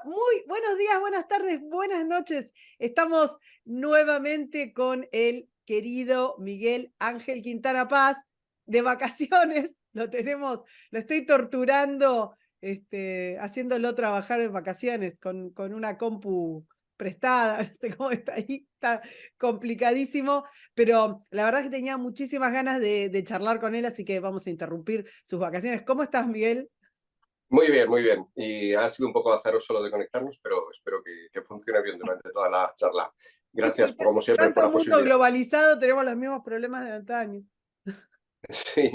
Muy buenos días, buenas tardes, buenas noches. Estamos nuevamente con el querido Miguel Ángel Quintana Paz de vacaciones. Lo estoy torturando, haciéndolo trabajar en vacaciones con una compu prestada, no sé cómo está ahí, está complicadísimo, pero la verdad es que tenía muchísimas ganas de charlar con él, así que vamos a interrumpir sus vacaciones. ¿Cómo estás, Miguel? Muy bien, muy bien. Y ha sido un poco azaroso lo de conectarnos, pero espero que funcione bien durante toda la charla. Gracias, como siempre, por Tanto la mundo posibilidad. globalizado, tenemos los mismos problemas de antaño. Sí,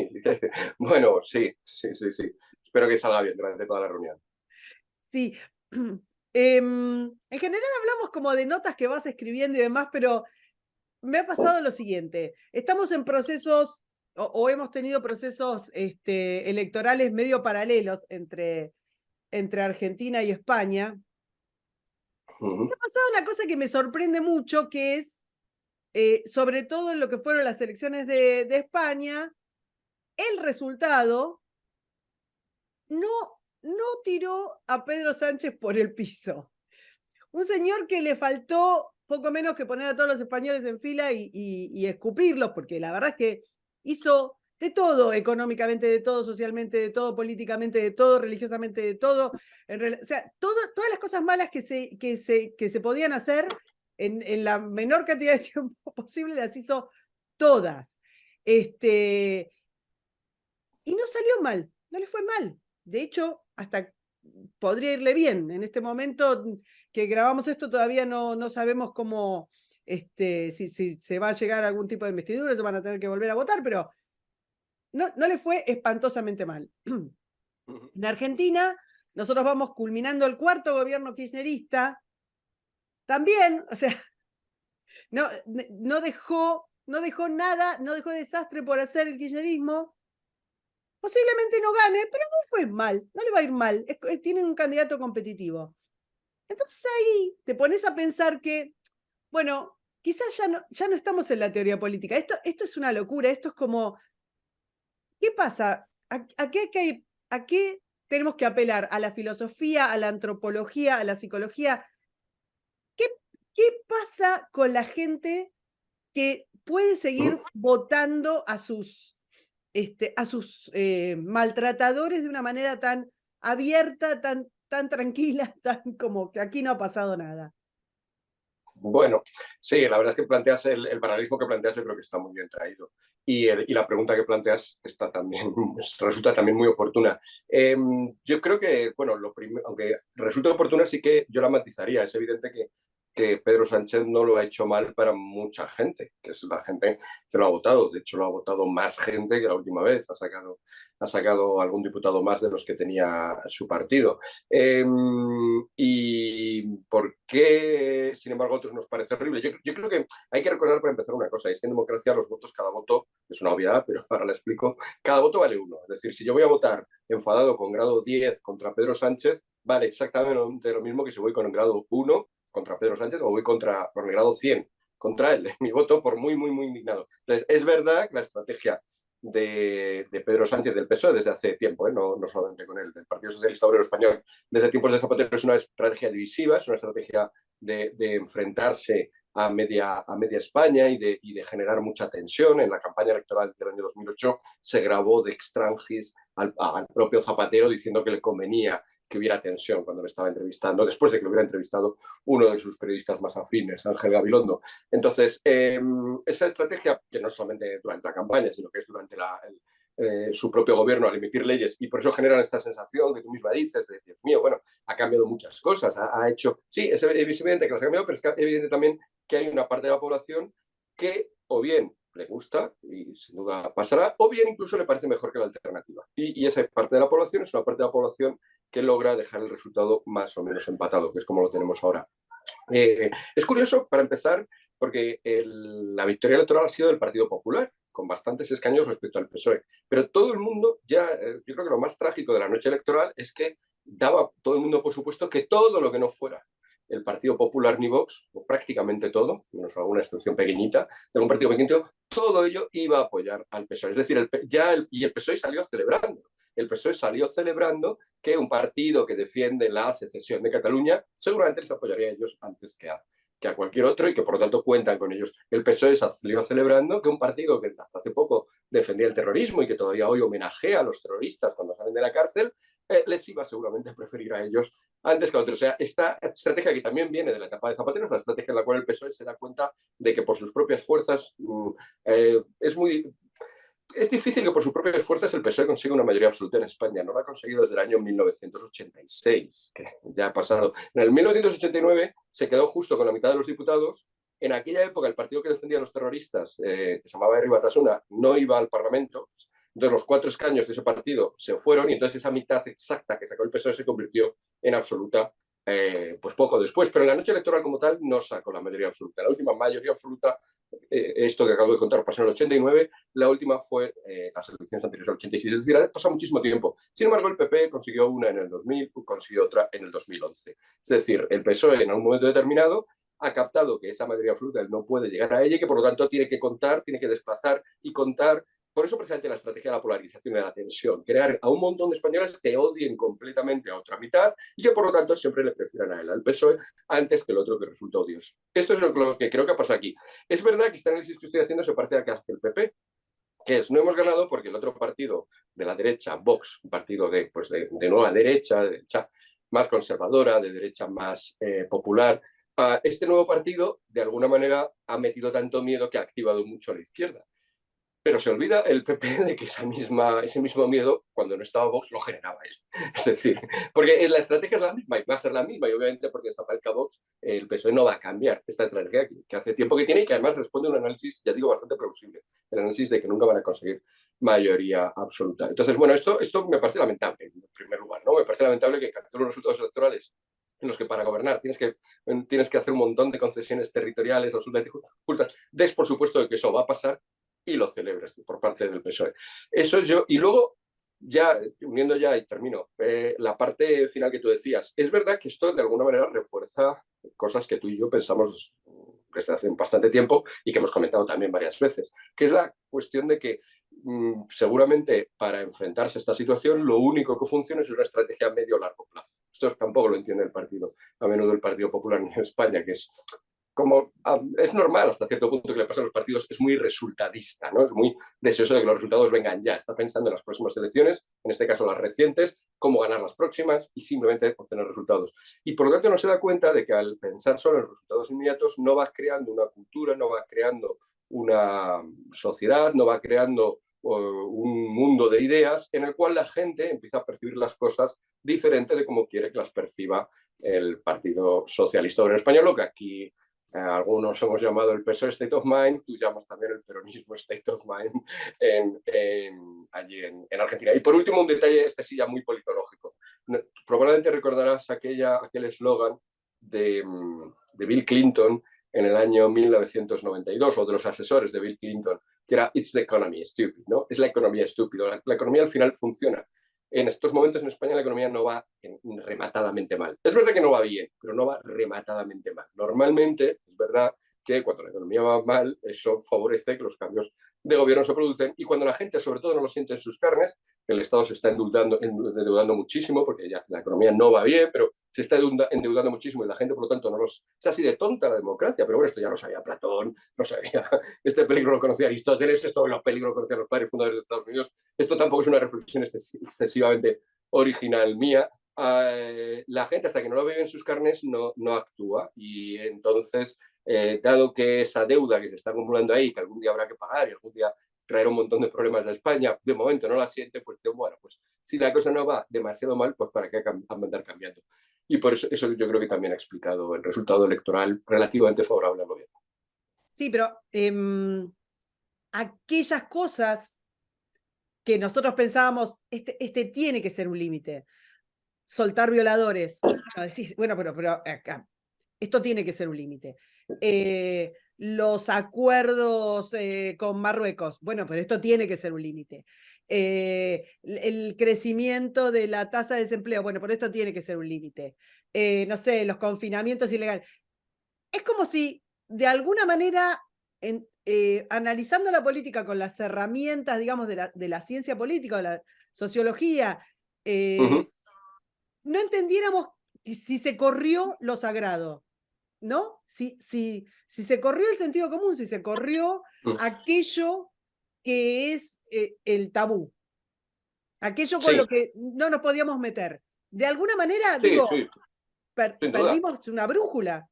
bueno, sí, sí, sí, sí. Espero que salga bien durante toda la reunión. Sí. En general hablamos como de notas que vas escribiendo y demás, pero me ha pasado lo siguiente. Estamos en procesos o hemos tenido procesos electorales medio paralelos entre Argentina y España. Y ha Ujú. pasado una cosa que me sorprende mucho, que es, sobre todo en lo que fueron las elecciones de España, el resultado no, no tiró a Pedro Sánchez por el piso. Un señor que le faltó poco menos que poner a todos los españoles en fila y escupirlos, porque la verdad es que hizo de todo, económicamente de todo, socialmente de todo, políticamente de todo, religiosamente de todo, o sea, todas las cosas malas que se podían hacer en la menor cantidad de tiempo posible, las hizo todas. Este, y no salió mal, no le fue mal. De hecho, hasta podría irle bien. En este momento que grabamos esto todavía no sabemos cómo, si se va a llegar a algún tipo de investidura, se van a tener que volver a votar, pero no le fue espantosamente mal. Ujú. En Argentina, nosotros vamos culminando el cuarto gobierno kirchnerista, también, o sea, no dejó nada, no dejó desastre por hacer el kirchnerismo. Posiblemente no gane, pero no fue mal, no le va a ir mal. Tiene un candidato competitivo. Entonces ahí te pones a pensar que, bueno, quizás ya no estamos en la teoría política. Esto es una locura, esto es como, ¿qué pasa? ¿A qué tenemos que apelar? ¿A la filosofía, a la antropología, a la psicología? ¿Qué, qué pasa con la gente que puede seguir Ujú. votando a sus maltratadores de una manera tan abierta, tan tranquila, tan como que aquí no ha pasado nada? Bueno, sí, la verdad es que planteas el paralelismo que planteas, yo creo que está muy bien traído. Y la pregunta que planteas está también, resulta también muy oportuna. Yo creo que, bueno, aunque resulta oportuna, sí que yo la matizaría. Es evidente que Pedro Sánchez no lo ha hecho mal para mucha gente, que es la gente que lo ha votado. De hecho, lo ha votado más gente que la última vez. Ha sacado algún diputado más de los que tenía su partido. ¿Y por qué, sin embargo, a otros nos parece horrible? Yo creo que hay que recordar para empezar una cosa, es que en democracia los votos, cada voto, es una obviedad, pero ahora la explico, cada voto vale uno. Es decir, si yo voy a votar enfadado con grado 10 contra Pedro Sánchez, vale exactamente lo mismo que si voy con el grado 1 contra Pedro Sánchez o voy con el grado 100 contra él. Mi voto por muy, muy, muy indignado. Entonces, es verdad que la estrategia de Pedro Sánchez del PSOE desde hace tiempo, no solamente con él, del Partido Socialista Obrero Español, desde tiempos de Zapatero es una estrategia divisiva, es una estrategia de enfrentarse a media España y de generar mucha tensión. En la campaña electoral del año 2008 se grabó de extranjis al propio Zapatero diciendo que le convenía que hubiera tensión cuando le estaba entrevistando, después de que lo hubiera entrevistado uno de sus periodistas más afines, Ángel Gabilondo. Entonces, esa estrategia, que no solamente durante la campaña, sino que es durante su propio gobierno al emitir leyes, y por eso generan esta sensación que tú misma dices, de Dios mío, bueno, ha cambiado muchas cosas, ha hecho, sí, es evidente que las ha cambiado, pero es evidente también que hay una parte de la población que o bien le gusta y sin duda pasará, o bien incluso le parece mejor que la alternativa. Y esa parte de la población es una parte de la población que logra dejar el resultado más o menos empatado, que es como lo tenemos ahora. Es curioso, para empezar, porque la victoria electoral ha sido del Partido Popular, con bastantes escaños respecto al PSOE. Pero todo el mundo, yo creo que lo más trágico de la noche electoral es que daba todo el mundo por supuesto que todo lo que no fuera el Partido Popular ni Vox, o prácticamente todo, menos alguna excepción pequeñita, de algún partido pequeñito, todo ello iba a apoyar al PSOE. Es decir, y el PSOE salió celebrando. el PSOE salió celebrando que un partido que defiende la secesión de Cataluña seguramente les apoyaría a ellos antes que a cualquier otro y que por lo tanto cuentan con ellos. El PSOE salió celebrando que un partido que hasta hace poco defendía el terrorismo y que todavía hoy homenajea a los terroristas cuando salen de la cárcel, les iba seguramente a preferir a ellos antes que a otros. O sea, esta estrategia que también viene de la etapa de Zapatero es la estrategia en la cual el PSOE se da cuenta de que por sus propias fuerzas es difícil que por sus propias fuerzas el PSOE consiga una mayoría absoluta en España. No lo ha conseguido desde el año 1986, que ya ha pasado. En el 1989 se quedó justo con la mitad de los diputados. En aquella época el partido que defendía a los terroristas, que se llamaba Herri Batasuna, no iba al Parlamento. Entonces los 4 escaños de ese partido se fueron y entonces esa mitad exacta que sacó el PSOE se convirtió en absoluta pues poco después. Pero en la noche electoral como tal no sacó la mayoría absoluta. La última mayoría absoluta, esto que acabo de contar, pasó en el 89, la última fue las elecciones anteriores al 86. Es decir, ha pasado muchísimo tiempo. Sin embargo, el PP consiguió una en el 2000, consiguió otra en el 2011. Es decir, el PSOE en algún momento determinado ha captado que esa mayoría absoluta no puede llegar a ella y que por lo tanto tiene que contar, tiene que desplazar y contar. Por eso precisamente la estrategia de la polarización y de la tensión, crear a un montón de españoles que odien completamente a otra mitad y que por lo tanto siempre le prefieran a él, al PSOE, antes que el otro que resulta odioso. Esto es lo que creo que pasa aquí. Es verdad que este análisis que estoy haciendo se parece al que hace el PP, que es, no hemos ganado porque el otro partido de la derecha, Vox, un partido de nueva derecha, de derecha más conservadora, de derecha más popular, este nuevo partido de alguna manera ha metido tanto miedo que ha activado mucho a la izquierda. Pero se olvida el PP de que ese mismo miedo, cuando no estaba Vox, lo generaba él. Es decir, porque la estrategia es la misma y va a ser la misma, y obviamente porque desaparezca Vox, el PSOE no va a cambiar esta estrategia que hace tiempo que tiene y que además responde a un análisis, ya digo, bastante plausible, el análisis de que nunca van a conseguir mayoría absoluta. Entonces, bueno, esto me parece lamentable, en primer lugar, ¿no? Me parece lamentable que todos los resultados electorales en los que para gobernar tienes que hacer un montón de concesiones territoriales absolutamente justas, des por supuesto de que eso va a pasar y lo celebres por parte del PSOE. Eso es yo. Y luego, ya uniendo ya y termino, la parte final que tú decías, es verdad que esto de alguna manera refuerza cosas que tú y yo pensamos desde hace bastante tiempo y que hemos comentado también varias veces, que es la cuestión de que seguramente para enfrentarse a esta situación lo único que funciona es una estrategia a medio o largo plazo. Esto tampoco lo entiende a menudo el Partido Popular en España, que es como es normal hasta cierto punto que le pasa a los partidos, es muy resultadista, ¿no? Es muy deseoso de que los resultados vengan ya. Está pensando en las próximas elecciones, en este caso las recientes, cómo ganar las próximas y simplemente obtener resultados. Y por lo tanto no se da cuenta de que al pensar solo en los resultados inmediatos no va creando una cultura, no va creando una sociedad, no va creando un mundo de ideas en el cual la gente empieza a percibir las cosas diferente de cómo quiere que las perciba el Partido Socialista Obrero Español, lo que aquí algunos hemos llamado el PSOE State of Mind, tú llamas también el peronismo State of Mind allí en Argentina. Y por último, un detalle, este sí ya muy politológico. Probablemente recordarás aquel eslogan de Bill Clinton en el año 1992, o de los asesores de Bill Clinton, que era It's the economy, stupid, ¿no? Es la economía estúpida. La economía al final funciona. En estos momentos en España la economía no va rematadamente mal. Es verdad que no va bien, pero no va rematadamente mal. Normalmente es verdad que cuando la economía va mal, eso favorece que los cambios de gobierno se producen y cuando la gente sobre todo no lo siente en sus carnes, que el Estado se está endeudando muchísimo porque ya la economía no va bien, pero se está endeudando muchísimo y la gente por lo tanto no los... Es así de tonta la democracia, pero bueno, esto ya lo sabía Platón, lo sabía, este peligro lo conocía Aristóteles, esto los peligros lo conocían los padres fundadores de Estados Unidos, esto tampoco es una reflexión excesivamente original mía. La gente hasta que no lo vive en sus carnes no actúa y entonces dado que esa deuda que se está acumulando ahí, que algún día habrá que pagar y algún día traerá un montón de problemas a España, de momento no la siente, pues bueno, pues si la cosa no va demasiado mal, pues para qué andar cambiando. Y por eso yo creo que también ha explicado el resultado electoral relativamente favorable al gobierno. Sí, pero aquellas cosas que nosotros pensábamos, este tiene que ser un límite. Soltar violadores. No, decís, bueno, pero acá, esto tiene que ser un límite. Los acuerdos con Marruecos, bueno, pero esto tiene que ser un límite. El crecimiento de la tasa de desempleo, bueno, pero esto tiene que ser un límite. No sé, los confinamientos ilegales. Es como si de alguna manera, analizando la política con las herramientas, digamos, de la ciencia política, sociología, no entendiéramos si se corrió lo sagrado, ¿no? Si se corrió el sentido común, si se corrió aquello que es el tabú, aquello con Sí, lo que no nos podíamos meter. De alguna manera, sí, digo, sí, sin duda. perdimos una brújula.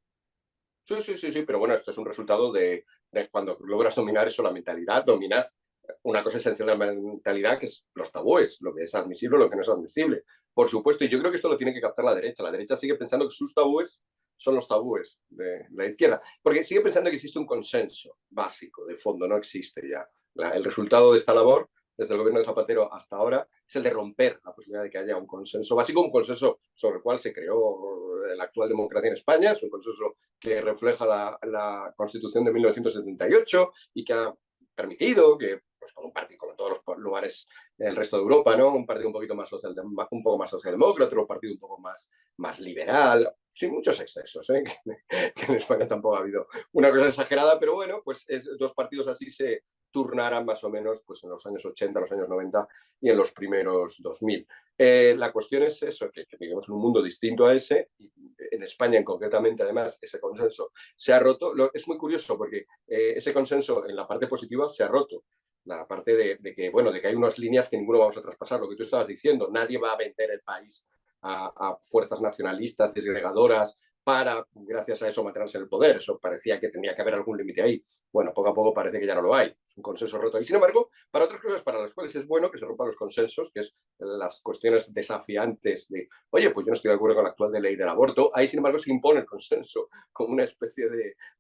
Sí, sí, sí, sí, pero bueno, esto es un resultado de cuando logras dominar eso, la mentalidad, dominas una cosa esencial de la mentalidad, que es los tabúes, lo que es admisible, lo que no es admisible. Por supuesto, y yo creo que esto lo tiene que captar la derecha. La derecha sigue pensando que sus tabúes son los tabúes de la izquierda, porque sigue pensando que existe un consenso básico, de fondo, no existe ya. El resultado de esta labor, desde el gobierno de Zapatero hasta ahora, es el de romper la posibilidad de que haya un consenso básico, un consenso sobre el cual se creó la actual democracia en España, es un consenso que refleja la Constitución de 1978 y que ha permitido que, pues, con un partido, como en todos los lugares del resto de Europa, ¿no? Un partido un poquito más un poco más socialdemócrata, otro partido un poco más liberal, sin muchos excesos, ¿eh? Que en España tampoco ha habido una cosa exagerada, pero bueno, pues dos partidos así se turnaran más o menos pues en los años 80, los años 90 y en los primeros 2000. La cuestión es eso, que vivimos en un mundo distinto a ese, y en España en concretamente además ese consenso se ha roto. Es muy curioso porque ese consenso en la parte positiva se ha roto. La parte de que, bueno, de que hay unas líneas que ninguno vamos a traspasar, lo que tú estabas diciendo, nadie va a vender el país a fuerzas nacionalistas, disgregadoras, para, gracias a eso, mantenerse en el poder. Eso parecía que tenía que haber algún límite ahí. Bueno, poco a poco parece que ya no lo hay. Es un consenso roto. Y sin embargo, para otras cosas para las cuales es bueno que se rompan los consensos, que es las cuestiones desafiantes de, oye, pues yo no estoy de acuerdo con la actual ley del aborto, ahí sin embargo se impone el consenso como una especie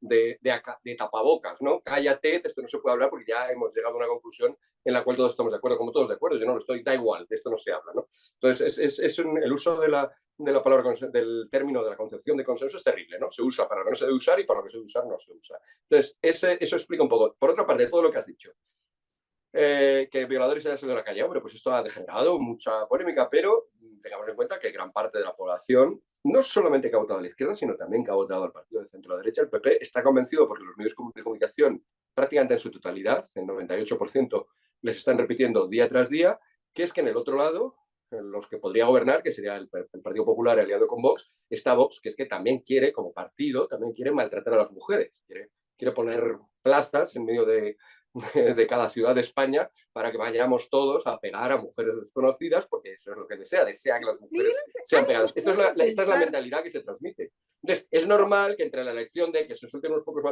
de tapabocas, ¿no? Cállate, de esto no se puede hablar porque ya hemos llegado a una conclusión en la cual todos estamos de acuerdo, como todos de acuerdo, yo no lo estoy, da igual, de esto no se habla, ¿no? Entonces, el uso de la palabra, del término, de la concepción de consenso es terrible, ¿no? Se usa para lo que no se debe usar y para lo que se debe usar no se usa. Entonces, eso explica un poco. Por otra parte, todo lo que has dicho, que violadores hayan salido a la calle, hombre, pues esto ha degenerado mucha polémica, pero tengamos en cuenta que gran parte de la población, no solamente que ha votado a la izquierda, sino también que ha votado al partido de centro-derecha, el PP, está convencido porque los medios de comunicación, prácticamente en su totalidad, el 98%, les están repitiendo día tras día, que es que en el otro lado, los que podría gobernar, que sería el Partido Popular aliado con Vox, está Vox, que es que también quiere, como partido, también quiere maltratar a las mujeres, quiere poner plazas en medio de cada ciudad de España para que vayamos todos a pegar a mujeres desconocidas, porque eso es lo que desea que las mujeres sean pegadas. Esta es la mentalidad que se transmite. Entonces, es normal que entre la elección de que se suelten unos pocos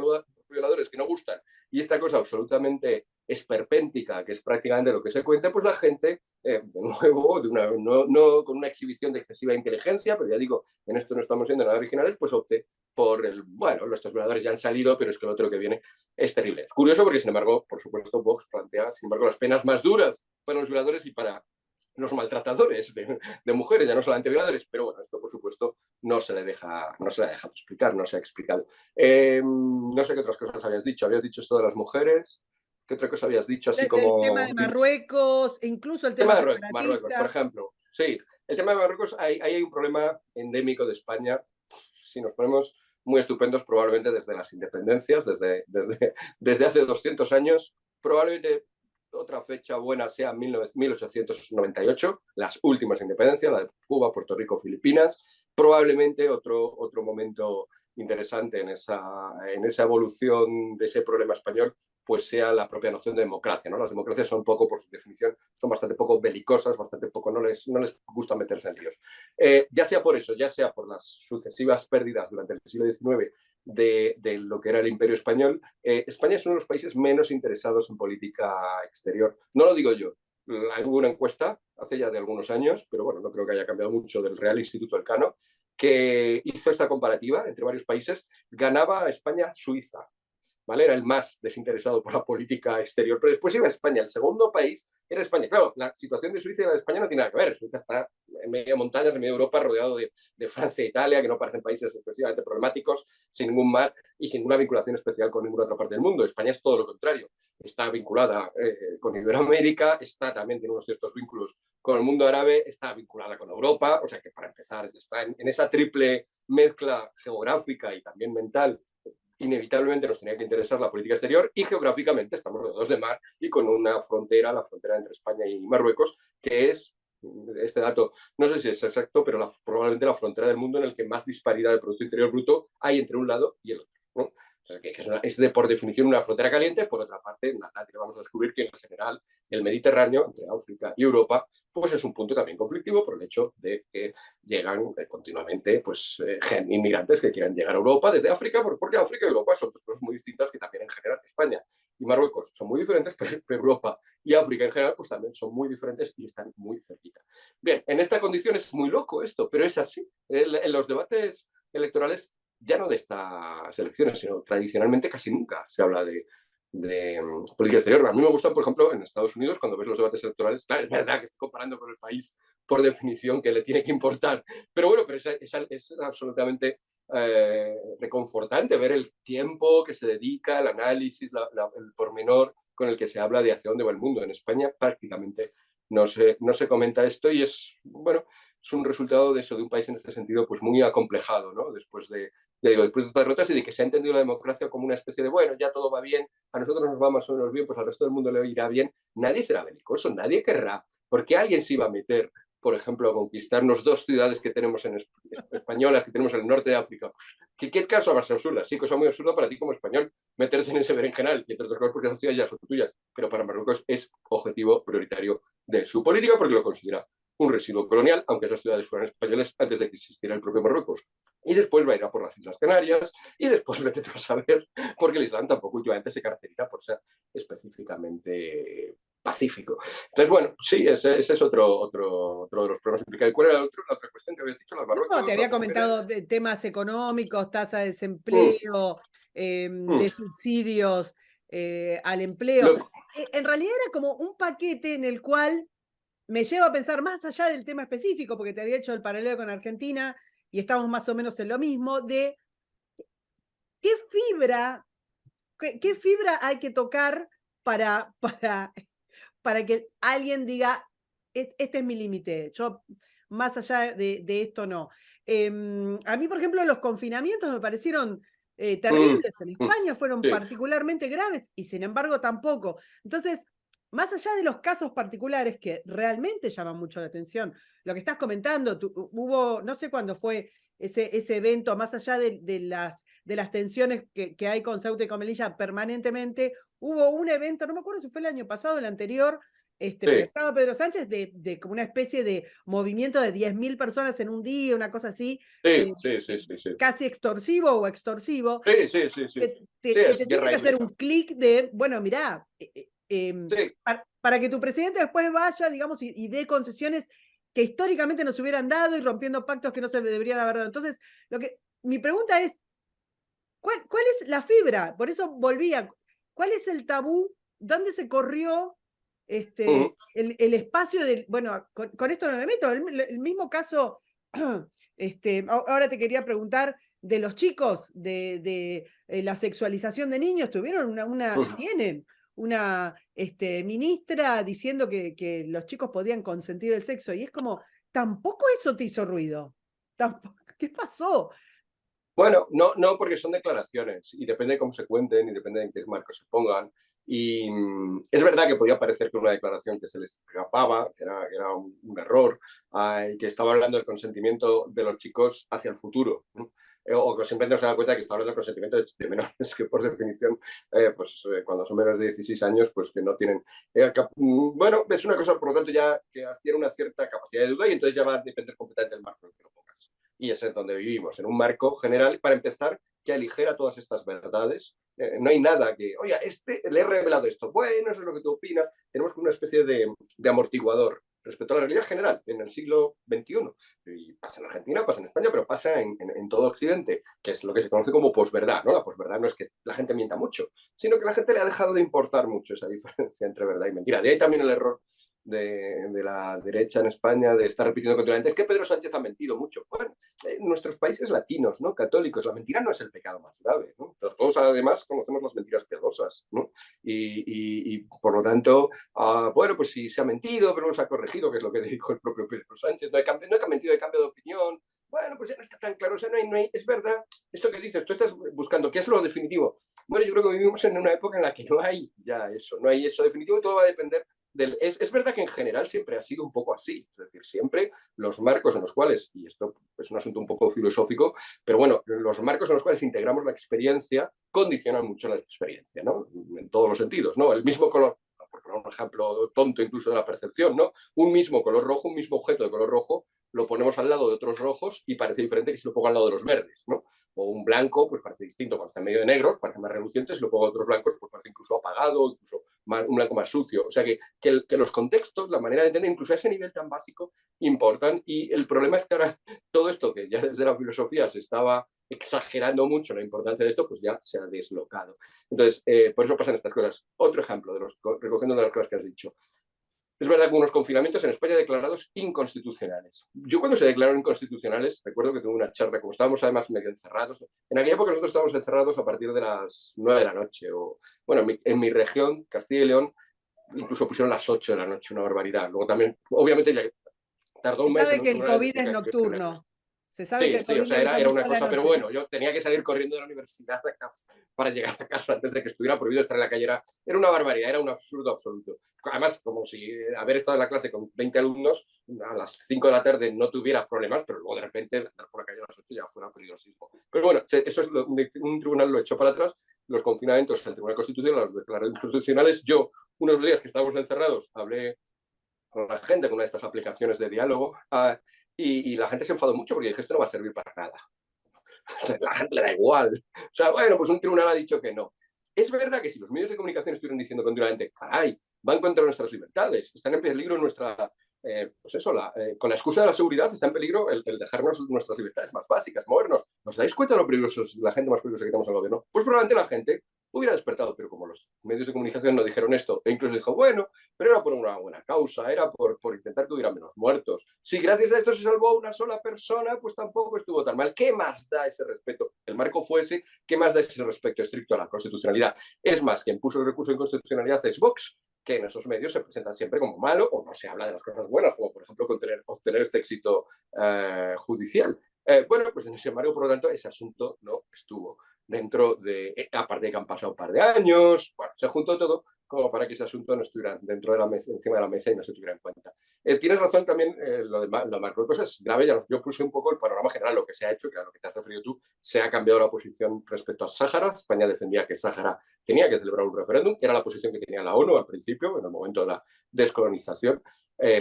violadores que no gustan y esta cosa absolutamente esperpéntica, que es prácticamente lo que se cuenta, pues la gente, de nuevo, no con una exhibición de excesiva inteligencia, pero ya digo, en esto no estamos siendo nada originales, pues opte por bueno, nuestros violadores ya han salido, pero es que el otro que viene es terrible. Es curioso porque, sin embargo, por supuesto, Vox plantea, sin embargo, las penas más duras para los violadores y para los maltratadores de mujeres, ya no solamente violadores, pero bueno, esto por supuesto no se le deja explicar, no se ha explicado. No sé qué otras cosas habías dicho esto de las mujeres, ¿qué otra cosa habías dicho? Así El tema como... de Marruecos, incluso el El tema tema de Marruecos, por separatista. ejemplo, sí, el tema de Marruecos, ahí hay un problema endémico de España, si nos ponemos muy estupendos, probablemente desde las independencias, desde hace 200 años, probablemente otra fecha buena sea 1898, las últimas independencias, la de Cuba, Puerto Rico, Filipinas. Probablemente otro momento interesante en esa evolución de ese problema español, pues sea la propia noción de democracia, ¿no? Las democracias son poco, por su definición, son bastante poco belicosas, bastante poco, no les gusta meterse en líos. Ya sea por eso, ya sea por las sucesivas pérdidas durante el siglo XIX de lo que era el Imperio Español, España es uno de los países menos interesados en política exterior. No lo digo yo. Hubo una encuesta hace ya de algunos años, pero bueno, no creo que haya cambiado mucho, del Real Instituto Elcano, que hizo esta comparativa entre varios países. Ganaba España Suiza, ¿vale? Era el más desinteresado por la política exterior, pero después iba a España. El segundo país era España. Claro, la situación de Suiza y la de España no tiene nada que ver. Suiza está en medio de montañas, en medio de Europa, rodeado de Francia e Italia, que no parecen países excesivamente problemáticos, sin ningún mar y sin ninguna vinculación especial con ninguna otra parte del mundo. España es todo lo contrario. Está vinculada con Iberoamérica, también tiene unos ciertos vínculos con el mundo árabe, está vinculada con Europa, o sea que para empezar está en esa triple mezcla geográfica y también mental inevitablemente nos tenía que interesar la política exterior y geográficamente estamos rodeados de mar y con una frontera, la frontera entre España y Marruecos, que es, este dato no sé si es exacto, pero probablemente la frontera del mundo en el que más disparidad de Producto Interior Bruto hay entre un lado y el otro, ¿no? O sea, que es por definición una frontera caliente. Por otra parte, nadie vamos a descubrir que en general el Mediterráneo, entre África y Europa, pues es un punto también conflictivo por el hecho de que llegan continuamente pues, inmigrantes que quieran llegar a Europa desde África, porque África y Europa son dos cosas muy distintas que también en general España y Marruecos son muy diferentes, pero Europa y África en general pues también son muy diferentes y están muy cerquita. Bien, en esta condición es muy loco esto, pero es así. En los debates electorales, ya no de estas elecciones, sino tradicionalmente casi nunca se habla de política exterior. A mí me gustan, por ejemplo, en Estados Unidos, cuando ves los debates electorales, claro, es verdad que estoy comparando con el país por definición que le tiene que importar, pero bueno, pero es absolutamente reconfortante ver el tiempo que se dedica, el análisis, el pormenor con el que se habla de hacia dónde va el mundo. En España prácticamente no se comenta esto y es, bueno, es un resultado de eso, de un país en este sentido pues muy acomplejado, ¿no? Después después de estas derrotas y de que se ha entendido la democracia como una especie de, bueno, ya todo va bien, a nosotros nos va más o menos bien, pues al resto del mundo le irá bien. Nadie será belicoso, nadie querrá. ¿Por qué alguien se iba a meter, por ejemplo, a conquistarnos dos ciudades que tenemos españolas, que tenemos en el norte de África? ¿Qué caso más absurda? Sí, cosa muy absurda para ti como español meterse en ese berenjenal, y entre otras cosas porque esas ciudades ya son tuyas, pero para Marruecos es objetivo prioritario de su política porque lo considera un residuo colonial, aunque esas ciudades fueran españoles antes de que existiera el propio Marruecos. Y después va a ir a por las Islas Canarias, y después vete tú a saber, porque el Islam tampoco últimamente se caracteriza por ser específicamente pacífico. Entonces, bueno, sí, ese es otro de los problemas implicados. ¿Y cuál era la otra cuestión que habías dicho? ¿Las No, Marruecos, te había las mujeres? comentado de temas económicos, tasa de desempleo, Mm. de subsidios al empleo. Lo, En realidad era como un paquete en el cual me lleva a pensar más allá del tema específico, porque te había hecho el paralelo con Argentina y estamos más o menos en lo mismo, de qué fibra, qué fibra hay que tocar para que alguien diga, este es mi límite, yo más allá de esto no. A mí, por ejemplo, los confinamientos me parecieron mm, terribles. En mm, España fueron sí, particularmente graves y sin embargo tampoco. Entonces, más allá de los casos particulares que realmente llaman mucho la atención, lo que estás comentando, hubo, no sé cuándo fue ese evento, más allá de las tensiones que hay con Ceuta y con Melilla permanentemente, hubo un evento, no me acuerdo si fue el año pasado o el anterior, pero sí, estaba Pedro Sánchez de como una especie de movimiento de 10.000 personas en un día, una cosa así, sí, sí, sí, sí, sí. casi extorsivo o extorsivo, Sí, sí, sí, sí. Sí, que es te tiene guerra que hacer híbrida. un clic de, bueno, mirá, Sí, para que tu presidente después vaya, digamos, y dé concesiones que históricamente nos hubieran dado y rompiendo pactos que no se deberían haber dado. Entonces, mi pregunta es, ¿cuál es la fibra? Por eso volvía. ¿Cuál es el tabú? ¿Dónde se corrió ujú, el espacio del... Bueno, con esto no me meto, el mismo caso, ahora te quería preguntar de los chicos, de la sexualización de niños, tuvieron ujú. tienen una ministra diciendo que los chicos podían consentir el sexo, y es como, tampoco eso te hizo ruido. ¿Qué pasó? Bueno, no, porque son declaraciones y depende de cómo se cuenten y depende de en qué marco se pongan. Y es verdad que podía parecer que una declaración que se les escapaba, que era un error, que estaba hablando del consentimiento de los chicos hacia el futuro, ¿no? O que simplemente no se da cuenta que estaba hablando del consentimiento de menores, que por definición, cuando son menores de 16 años, pues que no tienen... bueno, es una cosa, por lo tanto, ya que adquiere una cierta capacidad de duda y entonces ya va a depender completamente del marco en el que lo pongas. Y es en donde vivimos, en un marco general, para empezar, que aligera todas estas verdades. No hay nada que, oye, le he revelado esto, bueno, eso es lo que tú opinas. Tenemos como una especie de amortiguador respecto a la realidad general en el siglo XXI. Y pasa en Argentina, pasa en España, pero pasa en todo Occidente, que es lo que se conoce como posverdad, ¿no? La posverdad no es que la gente mienta mucho, sino que a la gente le ha dejado de importar mucho esa diferencia entre verdad y mentira. De ahí también el error de la derecha en España de estar repitiendo continuamente, es que Pedro Sánchez ha mentido mucho. Bueno, en nuestros países latinos, ¿no? Católicos, la mentira no es el pecado más grave, ¿no? Pero todos además conocemos las mentiras piadosas, ¿no? Y por lo tanto, bueno, pues si se ha mentido, pero no se ha corregido, que es lo que dijo el propio Pedro Sánchez, no he mentido, he cambiado de opinión. Bueno, pues ya no está tan claro, o sea, no hay, es verdad, esto que dices, tú estás buscando, ¿qué es lo definitivo? Bueno, yo creo que vivimos en una época en la que no hay ya eso, no hay eso definitivo, todo va a depender es verdad que en general siempre ha sido un poco así, es decir, siempre los marcos en los cuales, y esto es un asunto un poco filosófico, pero bueno, los marcos en los cuales integramos la experiencia condicionan mucho la experiencia, ¿no? En todos los sentidos, ¿no? El mismo color, por poner un ejemplo tonto incluso de la percepción, ¿no? Un mismo color rojo, un mismo objeto de color rojo, lo ponemos al lado de otros rojos y parece diferente que si lo pongo al lado de los verdes, ¿no? O un blanco, pues parece distinto cuando está en medio de negros, parece más reluciente, si lo pongo a otros blancos, pues parece incluso apagado, incluso un blanco más sucio. O sea que los contextos, la manera de entender, incluso a ese nivel tan básico, importan. Y el problema es que ahora todo esto que ya desde la filosofía se estaba exagerando mucho la importancia de esto, pues ya se ha deslocado. Entonces, por eso pasan estas cosas. Otro ejemplo, recogiendo de las cosas que has dicho. Es verdad que unos confinamientos en España declarados inconstitucionales. Yo cuando se declararon inconstitucionales, recuerdo que tuve una charla, como estábamos además medio encerrados. En aquella época nosotros estábamos encerrados a partir de las 9 de la noche. O, bueno, en mi región, Castilla y León, incluso pusieron las 8 de la noche, una barbaridad. Luego también, obviamente, ya tardó un Se mes en sabe un que el tribunal en COVID decir es que había que tener. nocturno. Se sabe que Sí, el sí, o COVID sea, viene era con una toda la cosa, pero noche. bueno, yo tenía que salir corriendo de la universidad a casa para llegar a casa antes de que estuviera prohibido estar en la calle. Era una barbaridad, era un absurdo absoluto. Además, como si haber estado en la clase con 20 alumnos a las 5 de la tarde no tuviera problemas, pero luego de repente andar por la calle a las 8 ya fuera peligrosísimo. Pero bueno, eso es un tribunal lo echó para atrás, los confinamientos, el Tribunal Constitucional los declaró inconstitucionales. Yo, unos días que estábamos encerrados, hablé con la gente con una de estas aplicaciones de diálogo y la gente se enfadó mucho porque dije, esto no va a servir para nada. La gente le da igual. O sea, bueno, pues un tribunal ha dicho que no. Es verdad que si los medios de comunicación estuvieran diciendo continuamente, caray, van contra nuestras libertades, están en peligro nuestra, pues eso, con la excusa de la seguridad está en peligro el dejarnos nuestras libertades más básicas, movernos. ¿Os dais cuenta de lo peligrosos, la gente más peligrosa que tenemos al gobierno? Pues probablemente la gente hubiera despertado, pero como los medios de comunicación no dijeron esto, e incluso dijo, bueno, pero era por una buena causa, era por intentar que hubiera menos muertos. Si gracias a esto se salvó una sola persona, pues tampoco estuvo tan mal. ¿Qué más da ese respeto? El marco fue ese, ¿qué más da ese respeto estricto a la constitucionalidad? Es más, quien puso el recurso de inconstitucionalidad es Vox, que en esos medios se presentan siempre como malo o no se habla de las cosas buenas, como por ejemplo obtener este éxito judicial. Bueno, pues en ese marco, por lo tanto, ese asunto no estuvo dentro de, aparte de que han pasado un par de años, bueno, se juntó todo como para que ese asunto no estuviera dentro de la mesa, encima de la mesa y no se tuviera en cuenta. Tienes razón también, lo de Marruecos es grave, ya yo puse un poco el panorama general, lo que se ha hecho, que a lo que te has referido tú, se ha cambiado la posición respecto a Sáhara. España defendía que Sáhara tenía que celebrar un referéndum, que era la posición que tenía la ONU al principio, en el momento de la descolonización.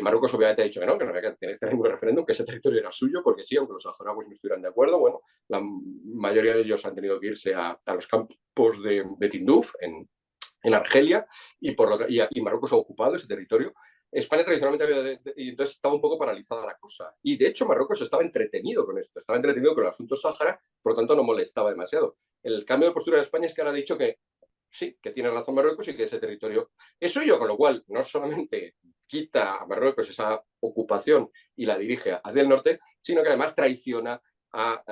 Marruecos obviamente ha dicho que no había que tener ningún referéndum, que ese territorio era suyo, porque sí, aunque los saharauis no estuvieran de acuerdo, bueno, la mayoría de ellos han tenido que irse a los campos de Tinduf, en Argelia, y Marruecos ha ocupado ese territorio. España tradicionalmente y entonces estaba un poco paralizada la cosa. Y de hecho Marruecos estaba entretenido con esto, estaba entretenido con el asunto Sáhara, por lo tanto no molestaba demasiado. El cambio de postura de España es que ahora ha dicho que sí, que tiene razón Marruecos y que ese territorio es suyo, con lo cual no solamente quita a Marruecos esa ocupación y la dirige hacia el norte, sino que además traiciona a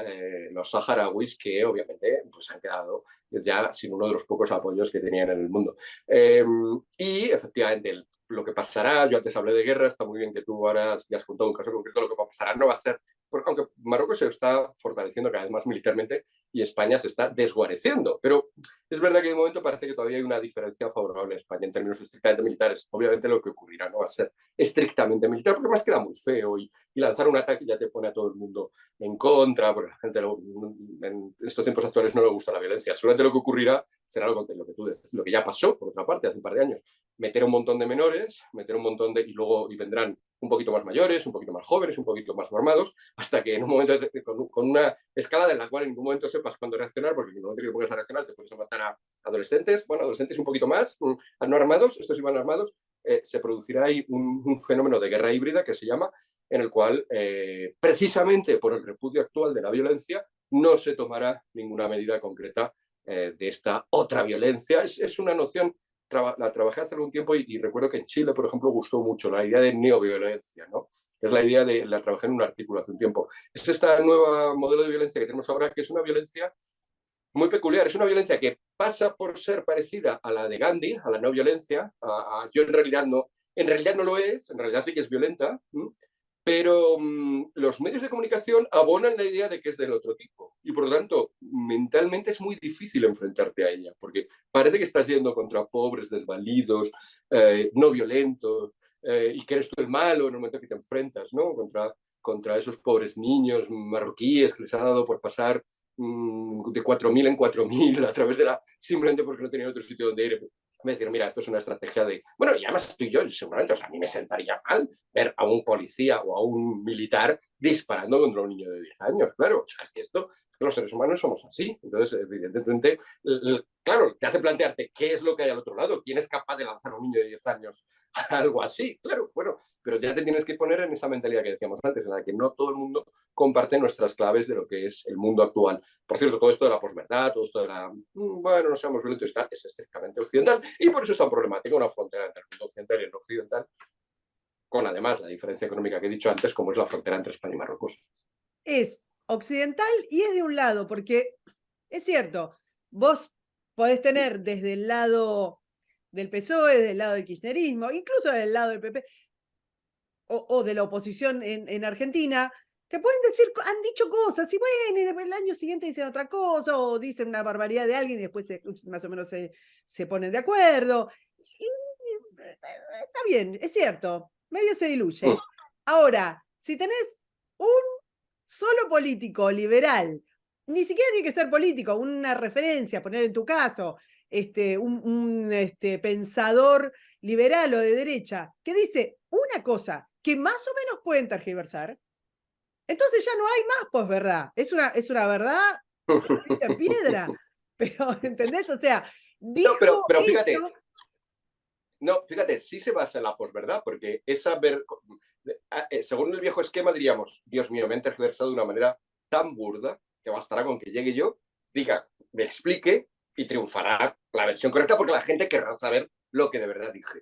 los saharauis que obviamente pues, han quedado ya sin uno de los pocos apoyos que tenían en el mundo. Y efectivamente lo que pasará, yo antes hablé de guerra, está muy bien que tú ahora ya has contado un caso concreto, lo que pasará no va a ser, porque aunque Marruecos se está fortaleciendo cada vez más militarmente y España se está desguareciendo, pero es verdad que de momento parece que todavía hay una diferencia favorable a España en términos estrictamente militares. Obviamente lo que ocurrirá no va a ser estrictamente militar, porque más queda muy feo y lanzar un ataque ya te pone a todo el mundo en contra, porque la gente en estos tiempos actuales no le gusta la violencia. Solamente lo que ocurrirá será lo que tú decís, lo que ya pasó, por otra parte, hace un par de años. Meter un montón de menores, meter un montón de... y vendrán un poquito más mayores, un poquito más jóvenes, un poquito más formados, hasta que en un momento, con una escalada en la cual en ningún momento sepas cuándo reaccionar, porque en el momento que te pongas a reaccionar te puedes matar a adolescentes, bueno, adolescentes un poquito más, no armados, estos iban armados, se producirá ahí un fenómeno de guerra híbrida que se llama, en el cual, precisamente por el repudio actual de la violencia, no se tomará ninguna medida concreta de esta otra violencia. Es una noción la trabajé hace algún tiempo y recuerdo que en Chile, por ejemplo, gustó mucho la idea de neoviolencia, ¿no? Es la idea de, la trabajé en un artículo hace un tiempo. Es esta nueva modelo de violencia que tenemos ahora, que es una violencia muy peculiar. Es una violencia que pasa por ser parecida a la de Gandhi, a la no violencia. Yo en realidad no lo es, en realidad sí que es violenta, pero los medios de comunicación abonan la idea de que es del otro tipo. Y por lo tanto, mentalmente es muy difícil enfrentarte a ella, porque parece que estás yendo contra pobres, desvalidos, no violentos, y que eres tú el malo en el momento que te enfrentas, ¿no? Contra esos pobres niños marroquíes que les ha dado por pasar de 4.000 en 4.000 a través de simplemente porque no tenían otro sitio donde ir. Me decir, mira, esto es una estrategia de... Bueno, y además estoy yo, seguramente, o sea, a mí me sentaría mal ver a un policía o a un militar disparando contra un niño de 10 años, claro. O sea, es que los seres humanos somos así. Entonces, evidentemente, claro, te hace plantearte qué es lo que hay al otro lado, quién es capaz de lanzar a un niño de 10 años a algo así. Claro, bueno, pero ya te tienes que poner en esa mentalidad que decíamos antes, en la que no todo el mundo comparte nuestras claves de lo que es el mundo actual. Por cierto, todo esto de la posverdad, todo esto de la, bueno, no seamos violentos, es estrictamente occidental y por eso es tan problemática una frontera entre el mundo occidental y el occidental, con además la diferencia económica que he dicho antes, como es la frontera entre España y Marruecos. Es occidental y es de un lado, porque es cierto, vos podés tener desde el lado del PSOE, desde el lado del kirchnerismo, incluso del lado del PP o de la oposición en Argentina, que pueden decir, han dicho cosas, y bueno, y después el año siguiente dicen otra cosa, o dicen una barbaridad de alguien y después más o menos se ponen de acuerdo. Y, está bien, es cierto, medio se diluye. Ahora, si tenés un solo político liberal, ni siquiera tiene que ser político, una referencia, poner en tu caso, un pensador liberal o de derecha, que dice una cosa que más o menos pueden tergiversar, entonces ya no hay más posverdad. Es una verdad escrita en piedra. Pero, ¿entendés? O sea, No, pero, dijo pero fíjate, esto. no, fíjate, sí se basa en la posverdad, porque según el viejo esquema diríamos, Dios mío, me han tergiversado de una manera tan burda que bastará con que llegue yo, diga, me explique y triunfará la versión correcta porque la gente querrá saber lo que de verdad dije.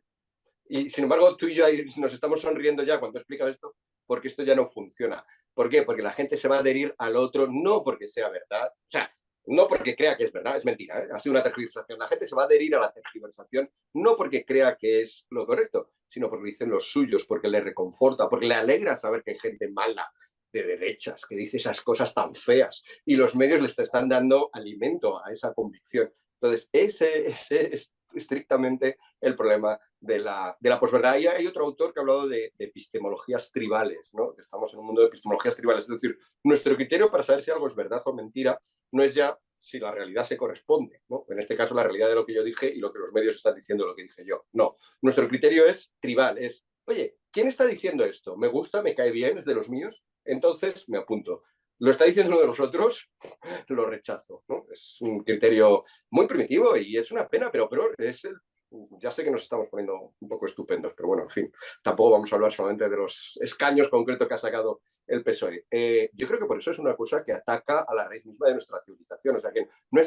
Y sin embargo, tú y yo nos estamos sonriendo ya cuando he explicado esto, porque esto ya no funciona. ¿Por qué? Porque la gente se va a adherir al otro, no porque sea verdad, o sea, no porque crea que es verdad, es mentira, ¿eh? Ha sido una tergiversación. La gente se va a adherir a la tergiversación no porque crea que es lo correcto, sino porque dicen los suyos, porque le reconforta, porque le alegra saber que hay gente mala, de derechas, que dice esas cosas tan feas, y los medios les están dando alimento a esa convicción. Entonces, ese es estrictamente el problema de la posverdad. Y hay otro autor que ha hablado de epistemologías tribales, ¿no? Estamos en un mundo de epistemologías tribales, es decir, nuestro criterio para saber si algo es verdad o mentira no es ya si la realidad se corresponde, ¿no? En este caso, la realidad de lo que yo dije y lo que los medios están diciendo de lo que dije yo. No, nuestro criterio es tribal, es, oye, ¿quién está diciendo esto? ¿Me gusta? ¿Me cae bien? ¿Es de los míos? Entonces me apunto. ¿Lo está diciendo uno de los otros? Lo rechazo, ¿no? Es un criterio muy primitivo y es una pena, pero es ya sé que nos estamos poniendo un poco estupendos, pero bueno, en fin, tampoco vamos a hablar solamente de los escaños concretos que ha sacado el PSOE. Yo creo que por eso es una cosa que ataca a la raíz misma de nuestra civilización. O sea, que no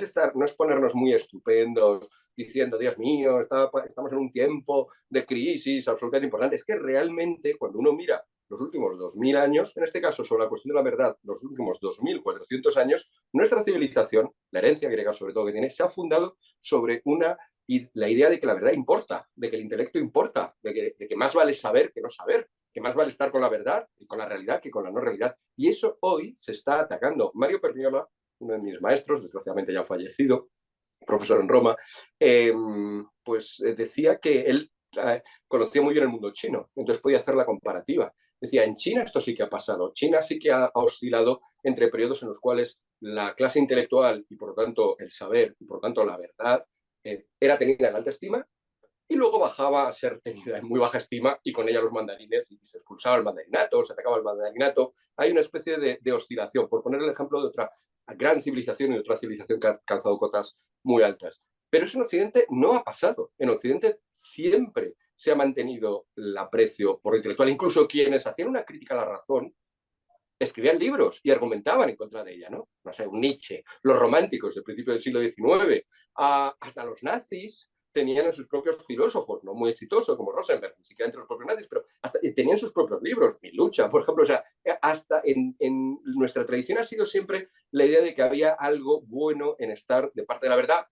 es ponernos muy estupendos diciendo, Dios mío, estamos en un tiempo de crisis absolutamente importante. Es que realmente cuando uno mira los últimos 2.000 años, en este caso sobre la cuestión de la verdad, los últimos 2.400 años, nuestra civilización, la herencia griega sobre todo que tiene, se ha fundado sobre la idea de que la verdad importa, de que el intelecto importa, de que más vale saber que no saber, que más vale estar con la verdad y con la realidad que con la no realidad. Y eso hoy se está atacando. Mario Perniola, uno de mis maestros, desgraciadamente ya fallecido, profesor en Roma, pues decía que él conocía muy bien el mundo chino, entonces podía hacer la comparativa. Decía, en China esto sí que ha pasado. China sí que ha oscilado entre periodos en los cuales la clase intelectual y por lo tanto el saber y por lo tanto la verdad era tenida en alta estima y luego bajaba a ser tenida en muy baja estima y con ella los mandarines y se expulsaba el mandarinato, se atacaba el mandarinato. Hay una especie de oscilación, por poner el ejemplo de otra gran civilización y de otra civilización que ha alcanzado cotas muy altas. Pero eso en Occidente no ha pasado. En Occidente siempre se ha mantenido el aprecio por lo intelectual. Incluso quienes hacían una crítica a la razón escribían libros y argumentaban en contra de ella, ¿no? No sé, un Nietzsche, los románticos del principio del siglo XIX, hasta los nazis tenían a sus propios filósofos, no muy exitosos como Rosenberg, ni siquiera entre los propios nazis, pero hasta tenían sus propios libros, Mi lucha, por ejemplo. O sea, hasta en nuestra tradición ha sido siempre la idea de que había algo bueno en estar de parte de la verdad.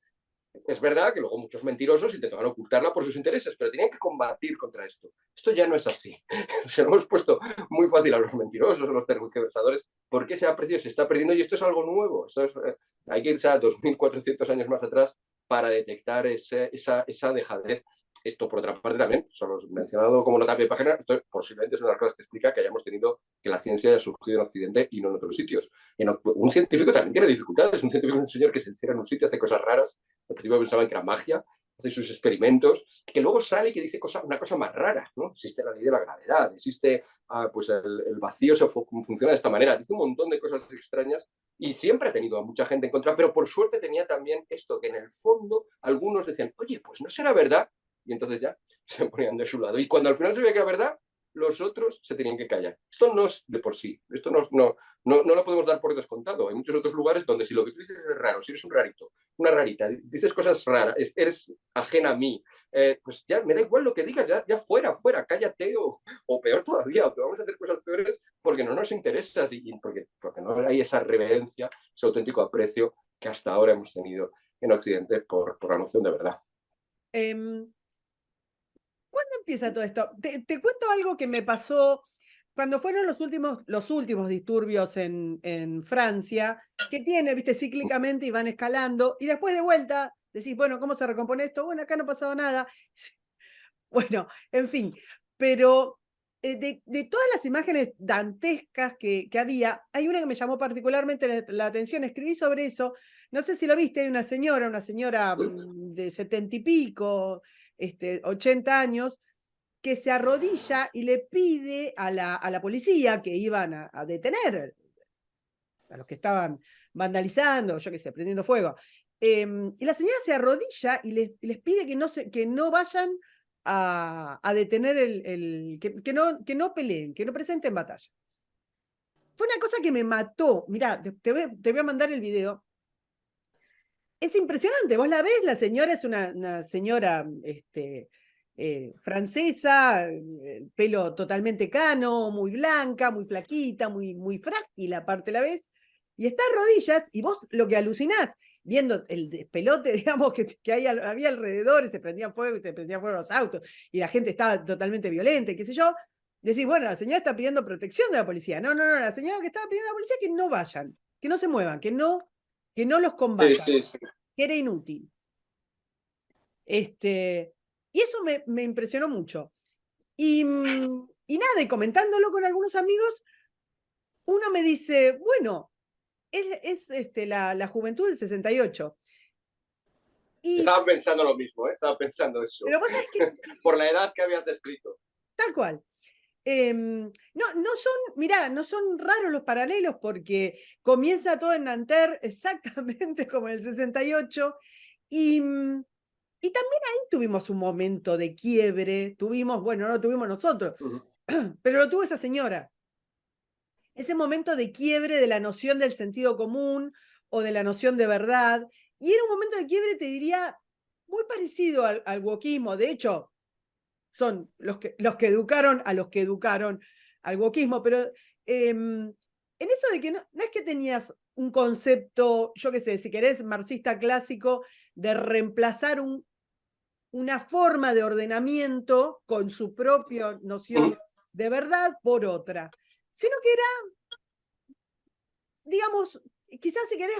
Es verdad que luego muchos mentirosos intentaban ocultarla por sus intereses, pero tenían que combatir contra esto. Esto ya no es así. Se lo hemos puesto muy fácil a los mentirosos, a los tergiversadores, porque ese aprecio se está perdiendo y esto es algo nuevo. Esto es, hay que irse a 2400 años más atrás para detectar esa dejadez. Esto, por otra parte, también, solo mencionado como nota de página, esto posiblemente es una de las cosas que explica que hayamos tenido que la ciencia haya surgido en Occidente y no en otros sitios. Un científico también tiene dificultades. Un científico es un señor que se encierra en un sitio, hace cosas raras. Al principio pensaban que era magia, hace sus experimentos, que luego sale y que dice una cosa más rara, ¿no? Existe la ley de la gravedad, existe pues el vacío funciona de esta manera, dice un montón de cosas extrañas y siempre ha tenido a mucha gente en contra, pero por suerte tenía también esto, que en el fondo algunos decían, oye, pues no será verdad, y entonces ya se ponían de su lado. Y cuando al final se veía que era verdad, los otros se tenían que callar. Esto no es de por sí, esto no lo podemos dar por descontado. Hay muchos otros lugares donde si lo que tú dices es raro, si eres un rarito, una rarita, dices cosas raras, eres ajena a mí, pues ya me da igual lo que digas, ya fuera, cállate o peor todavía, o te vamos a hacer cosas peores porque no nos interesas y porque no hay esa reverencia, ese auténtico aprecio que hasta ahora hemos tenido en Occidente por la noción de verdad. ¿Cuándo empieza todo esto? Te cuento algo que me pasó cuando fueron los últimos disturbios en Francia, que tiene, viste, cíclicamente y van escalando, y después de vuelta decís, bueno, ¿cómo se recompone esto? Bueno, acá no ha pasado nada. Bueno, en fin, pero de todas las imágenes dantescas que había, hay una que me llamó particularmente la atención, escribí sobre eso, no sé si lo viste, hay una señora de 70 y pico, 80 años, que se arrodilla y le pide a la policía que iban a detener a los que estaban vandalizando, yo qué sé, prendiendo fuego. Y la señora se arrodilla y les pide que no vayan a detener que no peleen, que no presenten batalla. Fue una cosa que me mató. Mirá, te voy a mandar el video. Es impresionante, vos la ves, la señora es una señora francesa, pelo totalmente cano, muy blanca, muy flaquita, muy frágil, aparte la ves, y está a rodillas, y vos lo que alucinás, viendo el despelote, digamos, que había alrededor, y se prendían fuego los autos, y la gente estaba totalmente violenta, qué sé yo, decís, bueno, la señora está pidiendo protección de la policía. No, la señora que estaba pidiendo a la policía es que no vayan, que no se muevan, que no los combatan, Sí. que era inútil. Y eso me impresionó mucho. Y nada, y comentándolo con algunos amigos, uno me dice, bueno, es la juventud del 68. Estaba pensando lo mismo, estaba pensando eso, Pero vos sabés que, por la edad que habías descrito. tal cual. No son raros los paralelos porque comienza todo en Nanterre exactamente como en el 68 y también ahí tuvimos un momento de quiebre, bueno, no lo tuvimos nosotros, pero lo tuvo esa señora. Ese momento de quiebre de la noción del sentido común o de la noción de verdad. Y era un momento de quiebre, te diría, muy parecido al wokismo. De hecho, son los que educaron a los que educaron al wokismo, pero en eso de que no es que tenías un concepto, yo qué sé, si querés, marxista clásico, de reemplazar una forma de ordenamiento con su propia noción de verdad por otra, sino que era, digamos, quizás si querés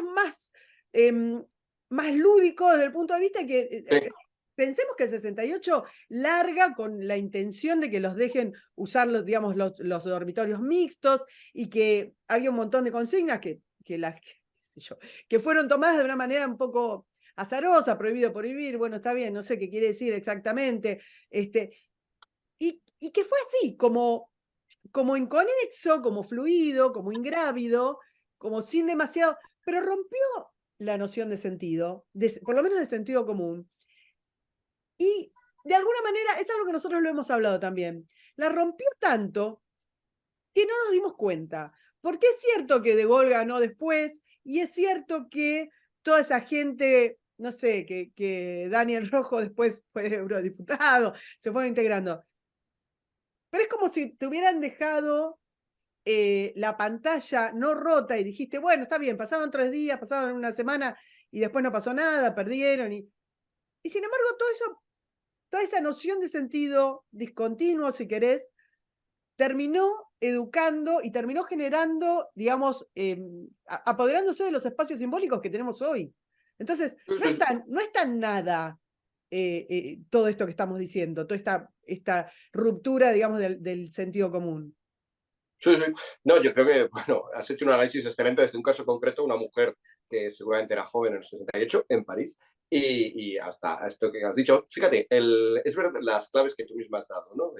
más lúdico desde el punto de vista que pensemos que el 68 larga con la intención de que los dejen usar digamos, los dormitorios mixtos y que había un montón de consignas que fueron tomadas de una manera un poco azarosa, prohibido prohibir, bueno, está bien, no sé qué quiere decir exactamente, y que fue así, como inconexo, como fluido, como ingrávido, como sin demasiado, pero rompió la noción de sentido, por lo menos de sentido común. Y de alguna manera, es algo que nosotros lo hemos hablado también, la rompió tanto que no nos dimos cuenta. Porque es cierto que De Gaulle ganó después, y es cierto que toda esa gente no sé, que Daniel Rojo después fue eurodiputado, se fue integrando. Pero es como si te hubieran dejado la pantalla no rota y dijiste, bueno, está bien, pasaron 3 días, pasaron una semana y después no pasó nada, perdieron. Y sin embargo, todo eso, toda esa noción de sentido discontinuo, si querés, terminó educando y terminó generando, digamos, apoderándose de los espacios simbólicos que tenemos hoy. Entonces, no es tan nada todo esto que estamos diciendo, toda esta ruptura, digamos, del sentido común. Sí, sí. No, yo creo que, bueno, has hecho un análisis excelente desde un caso concreto, una mujer que seguramente era joven en el 68 en París, y hasta esto que has dicho. Fíjate, es verdad las claves que tú misma has dado, ¿no?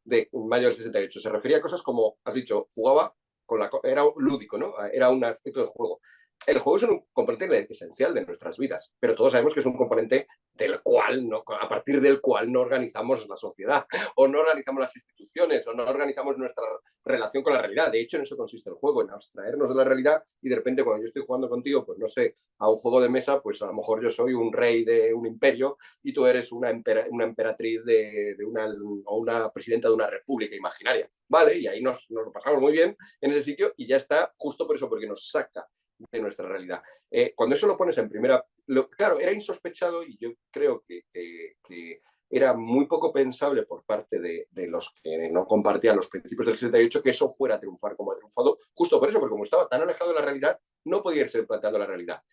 De mayo del 68. Se refería a cosas como, has dicho, jugaba con era lúdico, ¿no? Era un aspecto de juego. El juego es un componente esencial de nuestras vidas, pero todos sabemos que es un componente del cual no, a partir del cual no organizamos la sociedad, o no organizamos las instituciones, o no organizamos nuestra relación con la realidad. De hecho, en eso consiste el juego, en abstraernos de la realidad, y de repente cuando yo estoy jugando contigo, pues no sé, a un juego de mesa, pues a lo mejor yo soy un rey de un imperio y tú eres una emperatriz o una presidenta de una república imaginaria. Vale, y ahí nos lo pasamos muy bien en ese sitio y ya está, justo por eso, porque nos saca de nuestra realidad. Cuando eso lo pones en primera, claro, era insospechado y yo creo que era muy poco pensable por parte de los que no compartían los principios del 68 que eso fuera a triunfar como ha triunfado, justo por eso, porque como estaba tan alejado de la realidad, no podía irse implantando la realidad.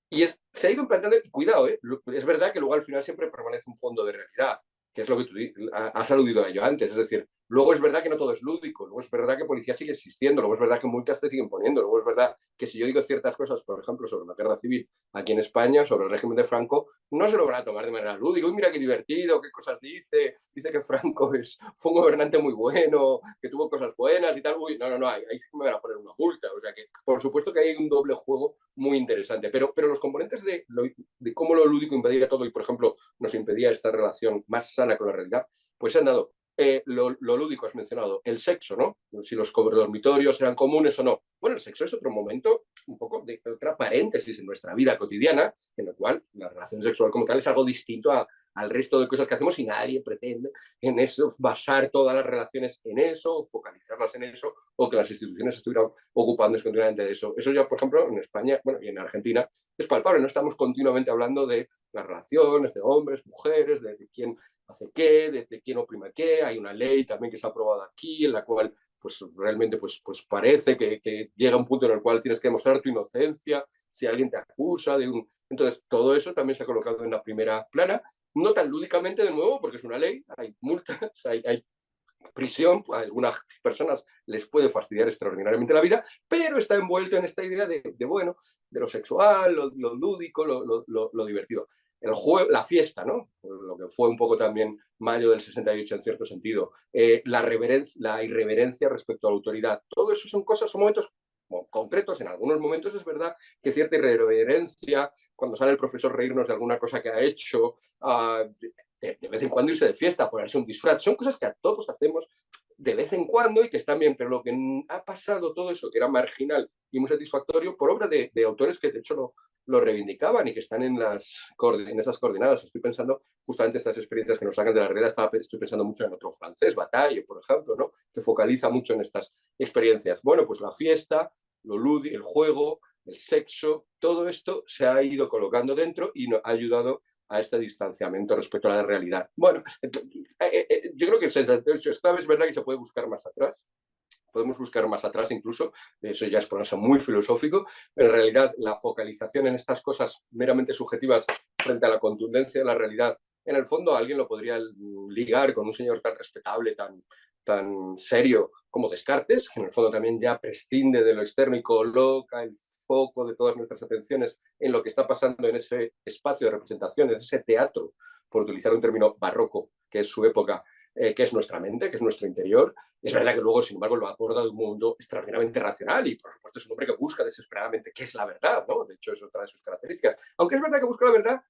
Y se ha ido implantando, y cuidado, es verdad que luego al final siempre permanece un fondo de realidad, que es lo que tú has aludido a ello antes, es decir, luego es verdad que no todo es lúdico, luego es verdad que policía sigue existiendo, luego es verdad que multas se siguen poniendo, luego es verdad que si yo digo ciertas cosas, por ejemplo, sobre la guerra civil aquí en España, sobre el régimen de Franco, no se lo van a tomar de manera lúdica. Uy, mira qué divertido, qué cosas dice que Franco fue un gobernante muy bueno, que tuvo cosas buenas y tal. Uy, no, ahí sí me van a poner una multa. O sea que, por supuesto que hay un doble juego muy interesante, pero los componentes de cómo lo lúdico impedía todo y, por ejemplo, nos impedía esta relación más sana con la realidad, pues se han dado. Lo lúdico has mencionado, el sexo, ¿no? Si los dormitorios eran comunes o no. Bueno, el sexo es otro momento, un poco de otra paréntesis en nuestra vida cotidiana, en la cual la relación sexual como tal es algo distinto al resto de cosas que hacemos y nadie pretende en eso basar todas las relaciones en eso, focalizarlas en eso, o que las instituciones estuvieran ocupándose continuamente de eso. Eso ya, por ejemplo, en España, bueno, y en Argentina, es palpable, no estamos continuamente hablando de las relaciones de hombres, mujeres, de quién hace qué, de quién oprima qué. Hay una ley también que se ha aprobado aquí en la cual pues realmente pues parece que llega un punto en el cual tienes que demostrar tu inocencia si alguien te acusa de un... Entonces, todo eso también se ha colocado en la primera plana, no tan lúdicamente de nuevo, porque es una ley, hay multas, hay prisión, a algunas personas les puede fastidiar extraordinariamente la vida, pero está envuelto en esta idea bueno, de lo sexual, lo lúdico, lo divertido. El juego, la fiesta, ¿no? Lo que fue un poco también mayo del 68 en cierto sentido, la irreverencia respecto a la autoridad, todo eso son cosas, son momentos concretos, en algunos momentos es verdad que cierta irreverencia, cuando sale el profesor reírnos de alguna cosa que ha hecho, de vez en cuando irse de fiesta, ponerse un disfraz, son cosas que a todos hacemos de vez en cuando y que están bien, pero lo que ha pasado todo eso, que era marginal y muy satisfactorio, por obra de autores que de hecho lo reivindicaban y que están en esas coordenadas. Estoy pensando justamente estas experiencias que nos sacan de la realidad, estoy pensando mucho en otro francés, Bataille, por ejemplo, ¿no? Que focaliza mucho en estas experiencias. Bueno, pues la fiesta, lo lúdico, el juego, el sexo, todo esto se ha ido colocando dentro y nos ha ayudado a este distanciamiento respecto a la realidad. Bueno, yo creo que es clave, es verdad que se puede buscar más atrás, podemos buscar más atrás incluso, eso ya es ponerse muy filosófico, pero en realidad la focalización en estas cosas meramente subjetivas frente a la contundencia de la realidad, en el fondo alguien lo podría ligar con un señor tan respetable, tan serio como Descartes, que en el fondo también ya prescinde de lo externo y coloca el foco de todas nuestras atenciones en lo que está pasando en ese espacio de representación, en ese teatro, por utilizar un término barroco, que es su época, que es nuestra mente, que es nuestro interior. Es verdad que luego, sin embargo, lo aborda de un mundo extraordinariamente racional y, por supuesto, es un hombre que busca desesperadamente qué es la verdad, ¿no? De hecho, eso trae sus características. Aunque es verdad que busca la verdad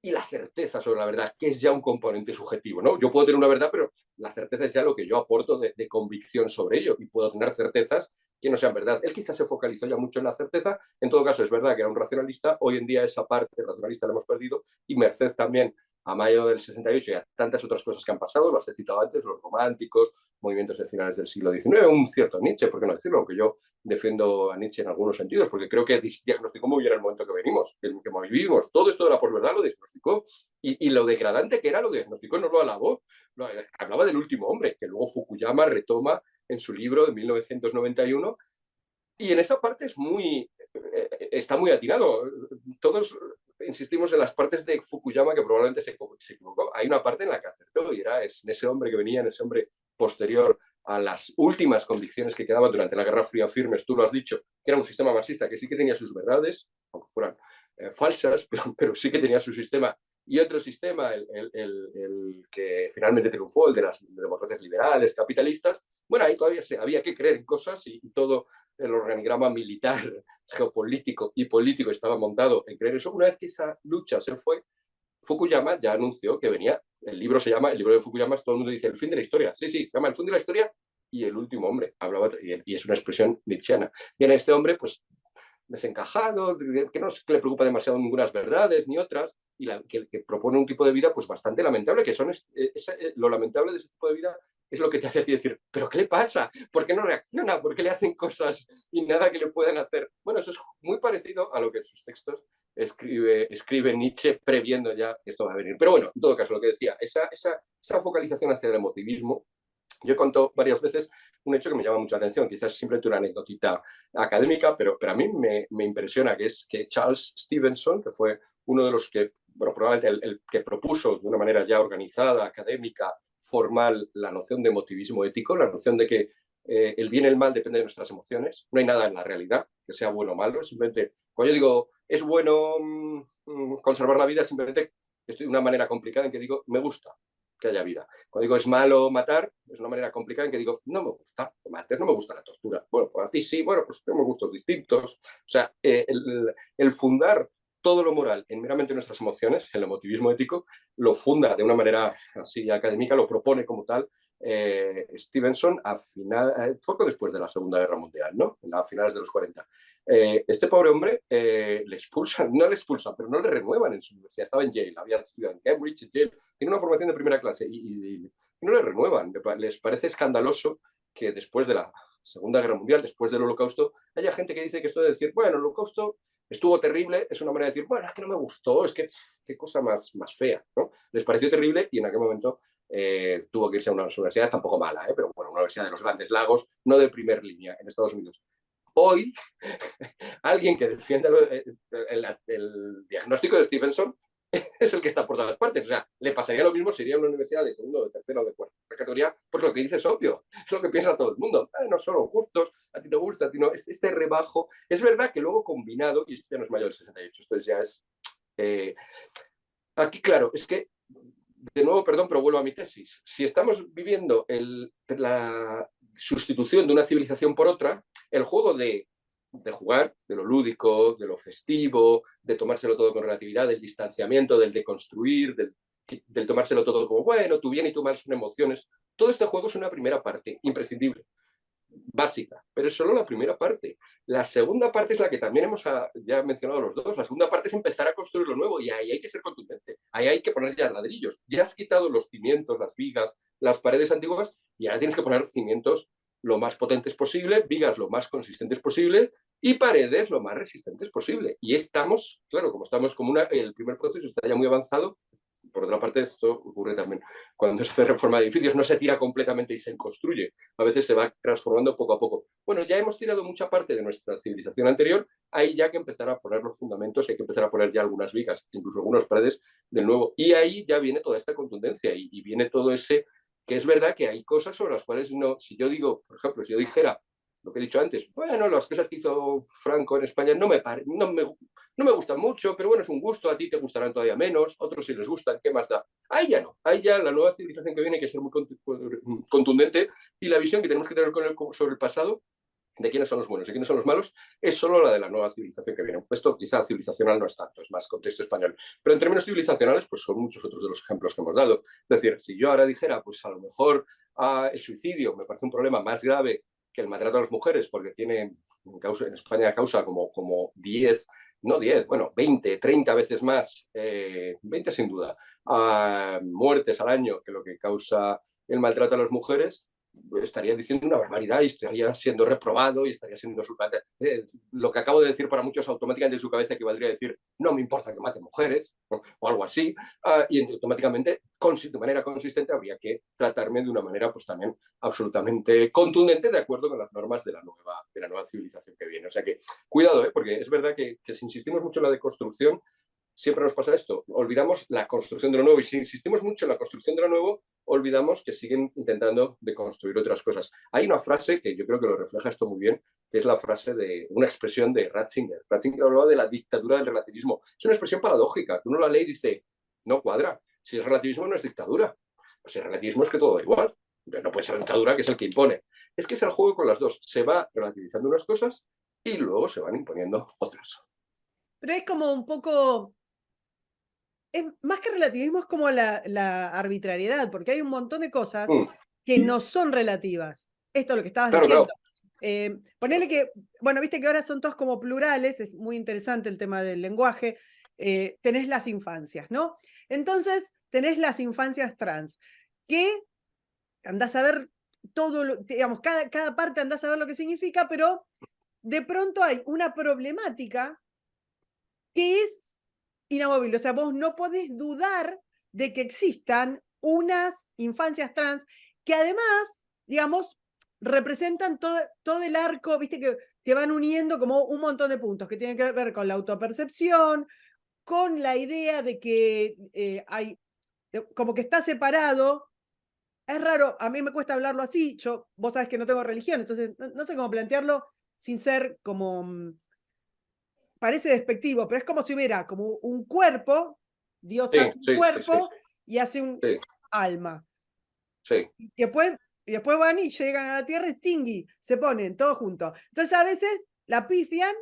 y la certeza sobre la verdad, que es ya un componente subjetivo, ¿no? Yo puedo tener una verdad, pero la certeza es ya lo que yo aporto de convicción sobre ello y puedo tener certezas que no sean verdad. Él quizás se focalizó ya mucho en la certeza. En todo caso, es verdad que era un racionalista. Hoy en día esa parte racionalista la hemos perdido, y merced también a mayo del 68 y a tantas otras cosas que han pasado, las he citado antes, los románticos, movimientos de finales del siglo XIX, un cierto Nietzsche, ¿por qué no decirlo? Aunque yo defiendo a Nietzsche en algunos sentidos, porque creo que diagnosticó muy bien el momento que venimos, el que vivimos. Todo esto de la posverdad lo diagnosticó, y lo degradante que era lo diagnosticó, no lo alabó. Hablaba del último hombre, que luego Fukuyama retoma en su libro de 1991, y en esa parte está muy atinado. Todos insistimos en las partes de Fukuyama que probablemente se equivocó. Hay una parte en la que acertó, y era en ese hombre que venía, en ese hombre posterior a las últimas convicciones que quedaban durante la Guerra Fría firmes, tú lo has dicho, que era un sistema marxista que sí que tenía sus verdades, aunque fueran falsas, pero sí que tenía su sistema, y otro sistema, el que finalmente triunfó, el de las democracias liberales, capitalistas. Bueno, ahí todavía había que creer en cosas, y todo el organigrama militar, geopolítico y político estaba montado en creer eso. Una vez que esa lucha se fue, Fukuyama ya anunció que venía, el libro de Fukuyama, todo el mundo dice el fin de la historia. Sí, se llama el fin de la historia y el último hombre. Hablaba, y es una expresión nietzscheana. Viene este hombre, pues, desencajado, que no le preocupa demasiado ninguna verdades ni otras, y que propone un tipo de vida pues bastante lamentable, que lo lamentable de ese tipo de vida es lo que te hace a ti decir, ¿pero qué le pasa? ¿Por qué no reacciona? ¿Por qué le hacen cosas y nada que le puedan hacer? Bueno, eso es muy parecido a lo que en sus textos escribe Nietzsche, previendo ya que esto va a venir. Pero bueno, en todo caso, lo que decía, esa focalización hacia el emotivismo. Yo he contado varias veces un hecho que me llama mucha atención, quizás simplemente una anécdotita académica, pero a mí me impresiona, que es que Charles Stevenson, que fue uno de los que, bueno, probablemente el que propuso de una manera ya organizada, académica, formal, la noción de emotivismo ético, la noción de que el bien y el mal depende de nuestras emociones. No hay nada en la realidad que sea bueno o malo, simplemente, cuando yo digo es bueno conservar la vida, simplemente estoy de una manera complicada en que digo me gusta que haya vida. Cuando digo es malo matar, es una manera complicada en que digo no me gusta que mates, no me gusta la tortura. Bueno, pues a ti sí, bueno, pues tenemos gustos distintos. O sea, el fundar todo lo moral en meramente nuestras emociones, el emotivismo ético, lo funda de una manera así académica, lo propone como tal Stevenson poco después de la Segunda Guerra Mundial, ¿no? A finales de los 40. Este pobre hombre le expulsan, no le expulsan, pero no le renuevan en su universidad. Estaba en Yale, había estudiado en Cambridge, Yale, tiene una formación de primera clase y no le renuevan. Les parece escandaloso que después de la Segunda Guerra Mundial, después del Holocausto, haya gente que dice que esto de decir, bueno, el Holocausto estuvo terrible, es una manera de decir, bueno, es que no me gustó, es que qué cosa más fea, ¿no? Les pareció terrible, y en aquel momento tuvo que irse a una universidad tampoco mala, pero bueno, una universidad de los Grandes Lagos, no de primer línea en Estados Unidos. Hoy, alguien que defiende el diagnóstico de Stevenson es el que está por todas partes. O sea, le pasaría lo mismo si iría a una universidad de segundo, de tercera o de cuarta categoría, porque lo que dice es obvio, es lo que piensa todo el mundo. No son los gustos, a ti te gusta, a ti no. Este rebajo, es verdad que luego combinado, y esto ya no es mayor del 68, esto ya es... aquí, claro, es que de nuevo, perdón, pero vuelvo a mi tesis. Si estamos viviendo la sustitución de una civilización por otra, el juego de jugar, de lo lúdico, de lo festivo, de tomárselo todo con relatividad, del distanciamiento, del deconstruir, del tomárselo todo como, bueno, tu bien y tu mal son emociones, todo este juego es una primera parte imprescindible, básica, pero es solo la primera parte. La segunda parte es la que también hemos ya mencionado los dos. La segunda parte es empezar a construir lo nuevo, y ahí hay que ser contundente. Ahí hay que poner ya ladrillos. Ya has quitado los cimientos, las vigas, las paredes antiguas, y ahora tienes que poner cimientos lo más potentes posible, vigas lo más consistentes posible y paredes lo más resistentes posible. Y estamos, claro, como estamos como el primer proceso está ya muy avanzado. Por otra parte, esto ocurre también cuando se hace reforma de edificios, no se tira completamente y se construye, a veces se va transformando poco a poco. Bueno, ya hemos tirado mucha parte de nuestra civilización anterior, hay ya que empezar a poner los fundamentos, hay que empezar a poner ya algunas vigas, incluso algunas paredes del nuevo, y ahí ya viene toda esta contundencia y viene todo ese, que es verdad que hay cosas sobre las cuales no, si yo digo, por ejemplo, si yo dijera lo que he dicho antes, bueno, las cosas que hizo Franco en España no me gustan mucho, pero bueno, es un gusto, a ti te gustarán todavía menos, otros si les gustan, ¿qué más da? Ahí ya no, ahí ya la nueva civilización que viene hay que ser muy contundente, y la visión que tenemos que tener sobre el pasado, de quiénes son los buenos y quiénes son los malos, es solo la de la nueva civilización que viene. Esto quizá civilizacional no es tanto, es más contexto español. Pero en términos civilizacionales, pues son muchos otros de los ejemplos que hemos dado. Es decir, si yo ahora dijera, pues a lo mejor el suicidio me parece un problema más grave que el maltrato a las mujeres, porque tiene en España causa como 10, no 10, bueno, 20, 30 veces más, 20 sin duda, muertes al año que lo que causa el maltrato a las mujeres, estaría diciendo una barbaridad y estaría siendo reprobado y estaría siendo lo que acabo de decir para muchos automáticamente en su cabeza equivaldría a decir no me importa que maten mujeres o algo así, y automáticamente de manera consistente habría que tratarme de una manera pues también absolutamente contundente de acuerdo con las normas de la nueva civilización que viene. O sea que cuidado, porque es verdad que si insistimos mucho en la deconstrucción, siempre nos pasa esto, olvidamos la construcción de lo nuevo y si insistimos mucho en la construcción de lo nuevo, olvidamos que siguen intentando deconstruir otras cosas. Hay una frase que yo creo que lo refleja esto muy bien, que es la frase de una expresión de Ratzinger. Ratzinger hablaba de la dictadura del relativismo. Es una expresión paradójica, que uno la lee y dice, no cuadra, si es relativismo no es dictadura, pues el relativismo es que todo da igual, no puede ser dictadura que es el que impone. Es que es el juego con las dos, se va relativizando unas cosas y luego se van imponiendo otras. Pero es como un poco, es más que relativismo, es como la arbitrariedad, porque hay un montón de cosas que no son relativas. Esto es lo que estabas Claro, diciendo. claro. Ponele que, bueno, viste que ahora son todos como plurales, es muy interesante el tema del lenguaje. Tenés las infancias, ¿no? Entonces, tenés las infancias trans, que andás a ver todo, digamos, cada parte andás a ver lo que significa, pero de pronto hay una problemática que es inamovible. O sea, vos no podés dudar de que existan unas infancias trans que además, digamos, representan todo el arco, viste, que van uniendo como un montón de puntos que tienen que ver con la autopercepción, con la idea de que hay, como que está separado. Es raro, a mí me cuesta hablarlo así, vos sabés que no tengo religión, entonces no sé cómo plantearlo sin ser como, parece despectivo, pero es como si hubiera como un cuerpo, Dios hace un cuerpo y hace un sí. alma. Sí. Y después van y llegan a la Tierra y Stingy, se ponen todos juntos. Entonces a veces la pifian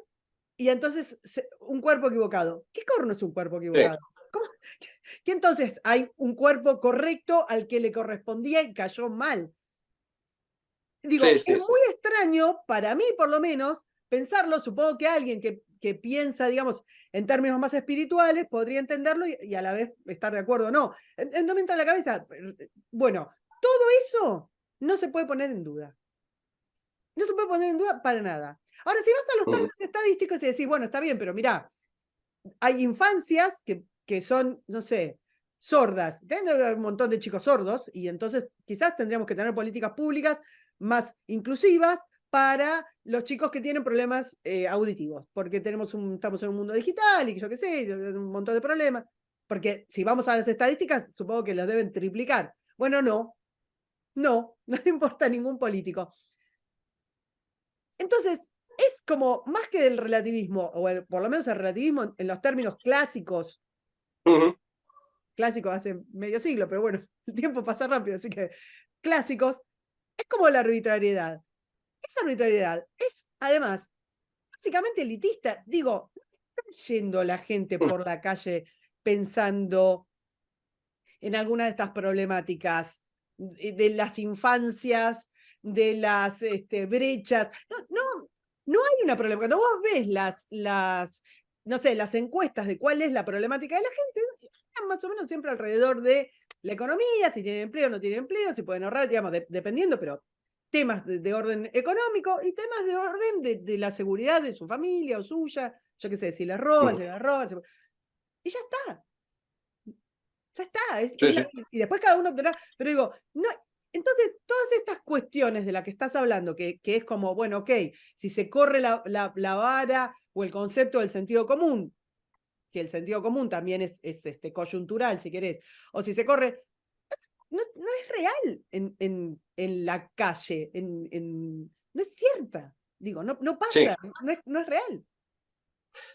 y entonces un cuerpo equivocado. ¿Qué corno es un cuerpo equivocado? ¿Cómo? ¿Que entonces hay un cuerpo correcto al que le correspondía y cayó mal? Digo, es muy extraño, para mí por lo menos, pensarlo. Supongo que alguien que piensa, digamos, en términos más espirituales podría entenderlo y a la vez estar de acuerdo o no. No me entra en la cabeza. Bueno, todo eso no se puede poner en duda. No se puede poner en duda para nada. Ahora, si vas a los términos estadísticos y decís, bueno, está bien, pero mirá, hay infancias que son, no sé, sordas. Hay un montón de chicos sordos y entonces quizás tendríamos que tener políticas públicas más inclusivas para los chicos que tienen problemas auditivos, porque estamos en un mundo digital y yo qué sé, un montón de problemas. Porque si vamos a las estadísticas, supongo que las deben triplicar. Bueno, no le importa a ningún político. Entonces, es como más que del relativismo, o por lo menos el relativismo en los términos clásicos, clásicos hace medio siglo, pero bueno, el tiempo pasa rápido, así que clásicos, es como la arbitrariedad. Esa arbitrariedad es, además, básicamente elitista. Digo, no está yendo la gente por la calle pensando en alguna de estas problemáticas de las infancias, de las brechas. No hay una problemática. Cuando vos ves no sé, las encuestas de cuál es la problemática de la gente, están más o menos siempre alrededor de la economía, si tienen empleo o no tienen empleo, si pueden ahorrar, digamos, dependiendo, pero temas de orden económico y temas de orden de la seguridad de su familia o suya, yo qué sé, si les roban, si les roban, y ya está. Ya está. Y después cada uno tendrá, pero digo, no, entonces todas estas cuestiones de las que estás hablando, que es como, bueno, ok, si se corre la vara o el concepto del sentido común, que el sentido común también es coyuntural, si querés, o si se corre, no es real en la calle, no es cierta, digo, no pasa, no es real.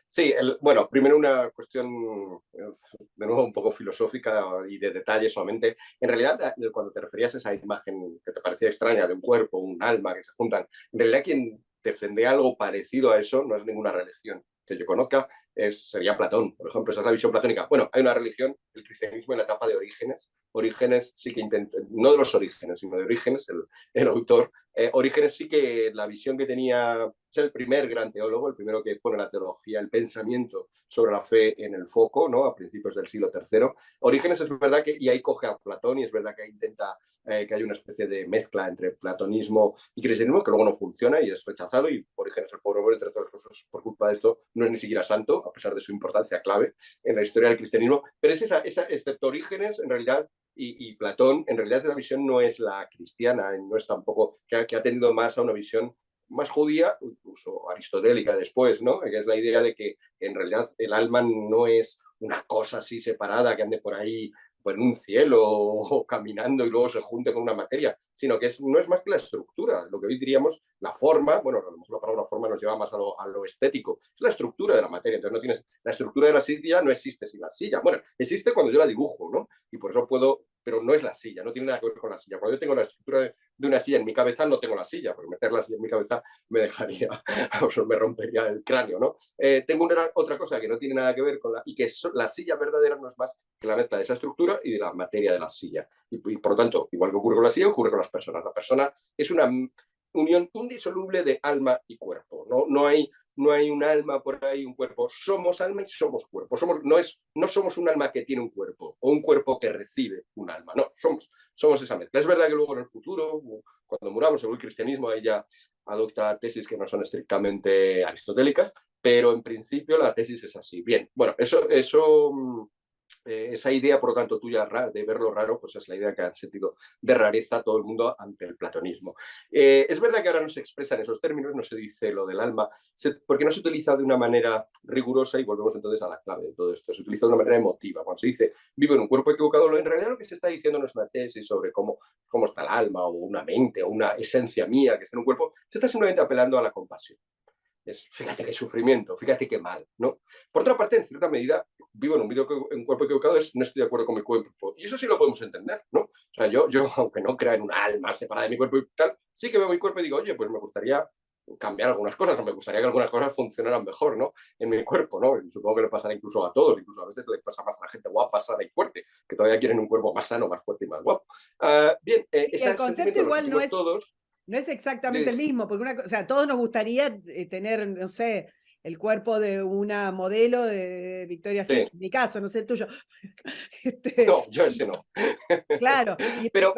Sí, bueno, primero una cuestión de nuevo un poco filosófica y de detalle solamente. En realidad, cuando te referías a esa imagen que te parecía extraña de un cuerpo, un alma que se juntan, en realidad quien defiende algo parecido a eso no es ninguna religión que yo conozca, sería Platón, por ejemplo, esa es la visión platónica. Bueno, hay una religión, el cristianismo en la etapa de Orígenes. Orígenes sí que intenta, no de los Orígenes, sino de Orígenes, el autor. Orígenes sí que la visión que tenía, es el primer gran teólogo, el primero que pone la teología, el pensamiento sobre la fe en el foco, ¿no? A principios del siglo III. Orígenes es verdad que, y ahí coge a Platón, y es verdad que intenta que hay una especie de mezcla entre platonismo y cristianismo que luego no funciona y es rechazado, y Orígenes, el pobre hombre, entre todas las cosas, por culpa de esto, no es ni siquiera santo, a pesar de su importancia clave en la historia del cristianismo. Pero es excepto Orígenes, en realidad, y Platón, en realidad la visión no es la cristiana, no es tampoco, que ha tendido más a una visión más judía, incluso aristotélica después, ¿no? Que es la idea de que en realidad el alma no es una cosa así separada que ande por ahí en un cielo o caminando y luego se junte con una materia, sino que no es más que la estructura, lo que hoy diríamos la forma. Bueno, a lo mejor la palabra forma nos lleva más a lo estético, es la estructura de la materia. Entonces no tienes, la estructura de la silla no existe sin la silla. Bueno, existe cuando yo la dibujo, ¿no? Y por eso puedo, pero no es la silla, no tiene nada que ver con la silla. Cuando yo tengo la estructura de una silla en mi cabeza, no tengo la silla, porque meter la silla en mi cabeza me dejaría, o me rompería el cráneo, ¿no? Tengo otra cosa que no tiene nada que ver con y que la silla verdadera no es más que la mezcla de esa estructura y de la materia de la silla. Y por lo tanto, igual que ocurre con la silla, ocurre con las personas. La persona es una unión indisoluble de alma y cuerpo. No hay un alma por ahí, un cuerpo. Somos alma y somos cuerpo. No somos un alma que tiene un cuerpo o un cuerpo que recibe un alma. No, somos esa mezcla. Es verdad que luego en el futuro, cuando muramos, según el cristianismo, ahí ya adopta tesis que no son estrictamente aristotélicas, pero en principio la tesis es así. Bien, bueno, esa idea, por lo tanto, tuya de ver lo raro, pues es la idea que ha sentido de rareza todo el mundo ante el platonismo. Es verdad que ahora no se expresa en esos términos, no se dice lo del alma, porque no se utiliza de una manera rigurosa, y volvemos entonces a la clave de todo esto, se utiliza de una manera emotiva. Cuando se dice vivo en un cuerpo equivocado, en realidad lo que se está diciendo no es una tesis sobre cómo está el alma o una mente o una esencia mía que está en un cuerpo, se está simplemente apelando a la compasión. Fíjate qué sufrimiento, fíjate qué mal, ¿no? Por otra parte, en cierta medida, vivo en un cuerpo equivocado, no estoy de acuerdo con mi cuerpo. Y eso sí lo podemos entender, ¿no? O sea, yo aunque no crea en un alma separada de mi cuerpo y tal, sí que veo mi cuerpo y digo, oye, pues me gustaría cambiar algunas cosas, o me gustaría que algunas cosas funcionaran mejor, ¿no? En mi cuerpo, ¿no? Y supongo que le pasará incluso a todos, incluso a veces le pasa más a la gente guapa, sana y fuerte, que todavía quieren un cuerpo más sano, más fuerte y más guapo. Bien, El ese concepto sentimiento lo igual sentimos todos. no es exactamente el mismo, porque o sea, todos nos gustaría tener, no sé, el cuerpo de una modelo de Victoria's Sí. Secret, en mi caso, no sé el tuyo. No, yo ese no. Claro, y pero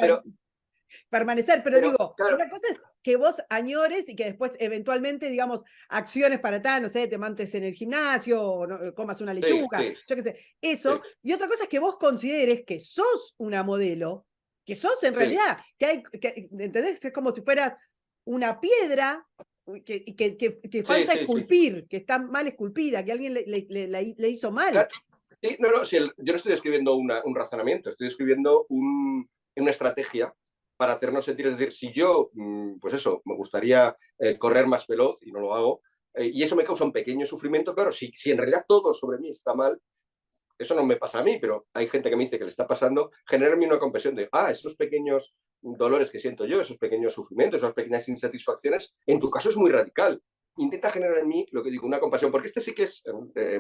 permanecer, pero digo, claro, una cosa es que vos añores y que después eventualmente, digamos, acciones para tal, no sé, te mantes en el gimnasio, o no, comas una sí, lechuga, sí, yo qué sé, sí, eso. Y otra cosa es que vos consideres que sos una modelo, que sos en sí, realidad, ¿entendés? Es como si fueras una piedra que sí, falta sí, sí. esculpir, que está mal esculpida, que alguien le hizo mal. Claro, sí, no, si yo no estoy describiendo un razonamiento, estoy describiendo una estrategia para hacernos sentir, es decir, si yo, pues eso, me gustaría correr más veloz y no lo hago, y eso me causa un pequeño sufrimiento, claro, si en realidad todo sobre mí está mal, eso no me pasa a mí, pero hay gente que me dice que le está pasando, generarme una compasión de, esos pequeños dolores que siento yo, esos pequeños sufrimientos, esas pequeñas insatisfacciones, en tu caso es muy radical. Intenta generar en mí, lo que digo, una compasión, porque este sí que es,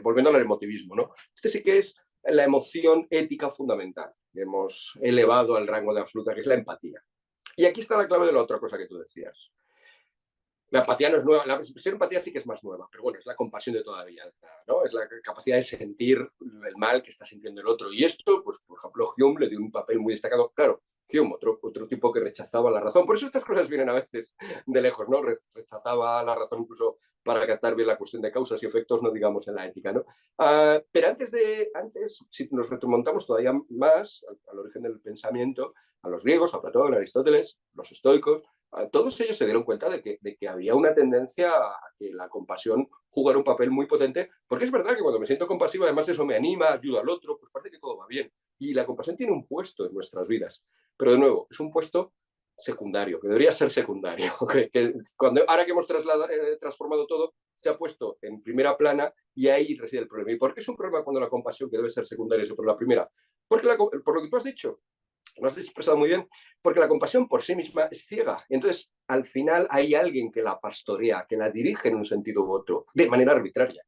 volviendo al emotivismo, ¿no? Este sí que es la emoción ética fundamental que hemos elevado al rango de absoluta, que es la empatía. Y aquí está la clave de la otra cosa que tú decías. La empatía no es nueva, la expresión empatía sí que es más nueva, pero bueno, es la compasión de toda vida, ¿no? Es la capacidad de sentir el mal que está sintiendo el otro. Y esto, pues, por ejemplo, Hume le dio un papel muy destacado. Claro, Hume, otro tipo que rechazaba la razón. Por eso estas cosas vienen a veces de lejos, ¿no? Rechazaba la razón incluso para captar bien la cuestión de causas y efectos, no digamos en la ética, ¿no? Pero antes, si nos remontamos todavía más al origen del pensamiento, a los griegos, a Platón, a Aristóteles, los estoicos, todos ellos se dieron cuenta de que había una tendencia a que la compasión jugara un papel muy potente, porque es verdad que cuando me siento compasivo, además eso me anima, ayuda al otro, pues parece que todo va bien. Y la compasión tiene un puesto en nuestras vidas, pero de nuevo, es un puesto secundario, que debería ser secundario, ahora que hemos transformado todo, se ha puesto en primera plana y ahí reside el problema. ¿Y por qué es un problema cuando la compasión, que debe ser secundaria, es por la primera? Porque por lo que tú has dicho, lo has expresado muy bien, porque la compasión por sí misma es ciega. Entonces, al final hay alguien que la pastorea, que la dirige en un sentido u otro, de manera arbitraria.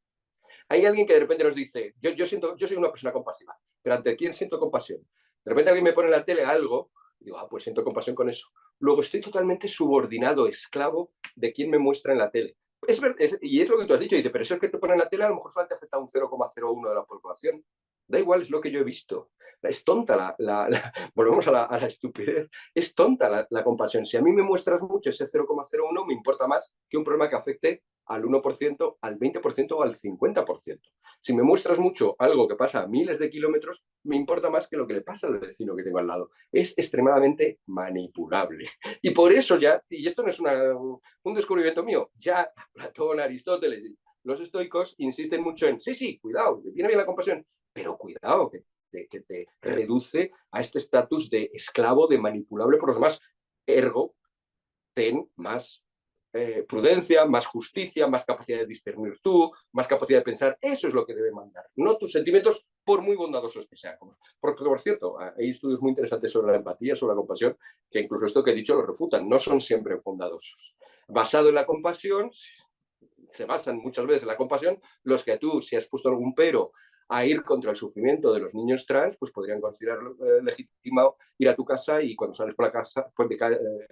Hay alguien que de repente nos dice, yo soy una persona compasiva, pero ¿ante quién siento compasión? De repente alguien me pone en la tele algo, y digo, pues siento compasión con eso. Luego estoy totalmente subordinado, esclavo de quien me muestra en la tele. Y es lo que tú has dicho, dice, pero eso es que te ponen en la tele a lo mejor solamente afecta a un 0,01 de la población. Da igual, es lo que yo he visto. Es tonta volvemos a la estupidez, es tonta la compasión. Si a mí me muestras mucho ese 0,01, me importa más que un problema que afecte al 1%, al 20% o al 50%. Si me muestras mucho algo que pasa a miles de kilómetros, me importa más que lo que le pasa al vecino que tengo al lado. Es extremadamente manipulable. Y por eso ya, y esto no es un descubrimiento mío, ya Platón, Aristóteles, los estoicos insisten mucho en, sí, cuidado, viene bien la compasión, pero cuidado, que te reduce a este estatus de esclavo, de manipulable por los demás. Ergo, ten más prudencia, más justicia, más capacidad de discernir tú, más capacidad de pensar. Eso es lo que debe mandar, no tus sentimientos, por muy bondadosos que sean. Porque, por cierto, hay estudios muy interesantes sobre la empatía, sobre la compasión, que incluso esto que he dicho lo refutan. No son siempre bondadosos. Basado en la compasión, se basan muchas veces en la compasión, los que tú, si has puesto algún pero a ir contra el sufrimiento de los niños trans, pues podrían considerarlo legitimado ir a tu casa y cuando sales por la casa, pues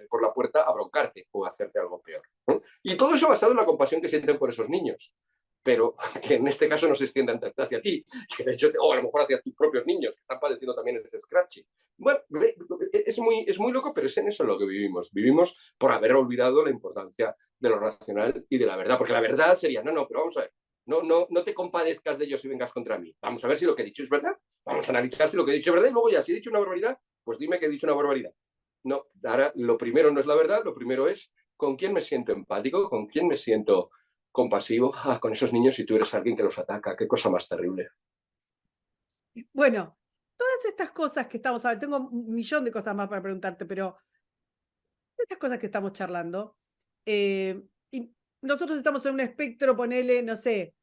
por la puerta, a broncarte o a hacerte algo peor, ¿no? Y todo eso basado en la compasión que sienten por esos niños, pero que en este caso no se extiendan hacia ti, que de hecho, o a lo mejor hacia tus propios niños, que están padeciendo también ese scratch. Bueno, es muy loco, pero es en eso en lo que vivimos. Vivimos por haber olvidado la importancia de lo racional y de la verdad, porque la verdad sería, no, pero vamos a ver, no te compadezcas de ellos y vengas contra mí. Vamos a ver si lo que he dicho es verdad, vamos a analizar si lo que he dicho es verdad y luego ya, si he dicho una barbaridad, pues dime que he dicho una barbaridad. No, ahora lo primero no es la verdad, lo primero es con quién me siento empático, con quién me siento compasivo, con esos niños si tú eres alguien que los ataca, qué cosa más terrible. Bueno, todas estas cosas que estamos hablando, tengo un millón de cosas más para preguntarte, pero estas cosas que estamos charlando, y nosotros estamos en un espectro, ponele, no sé,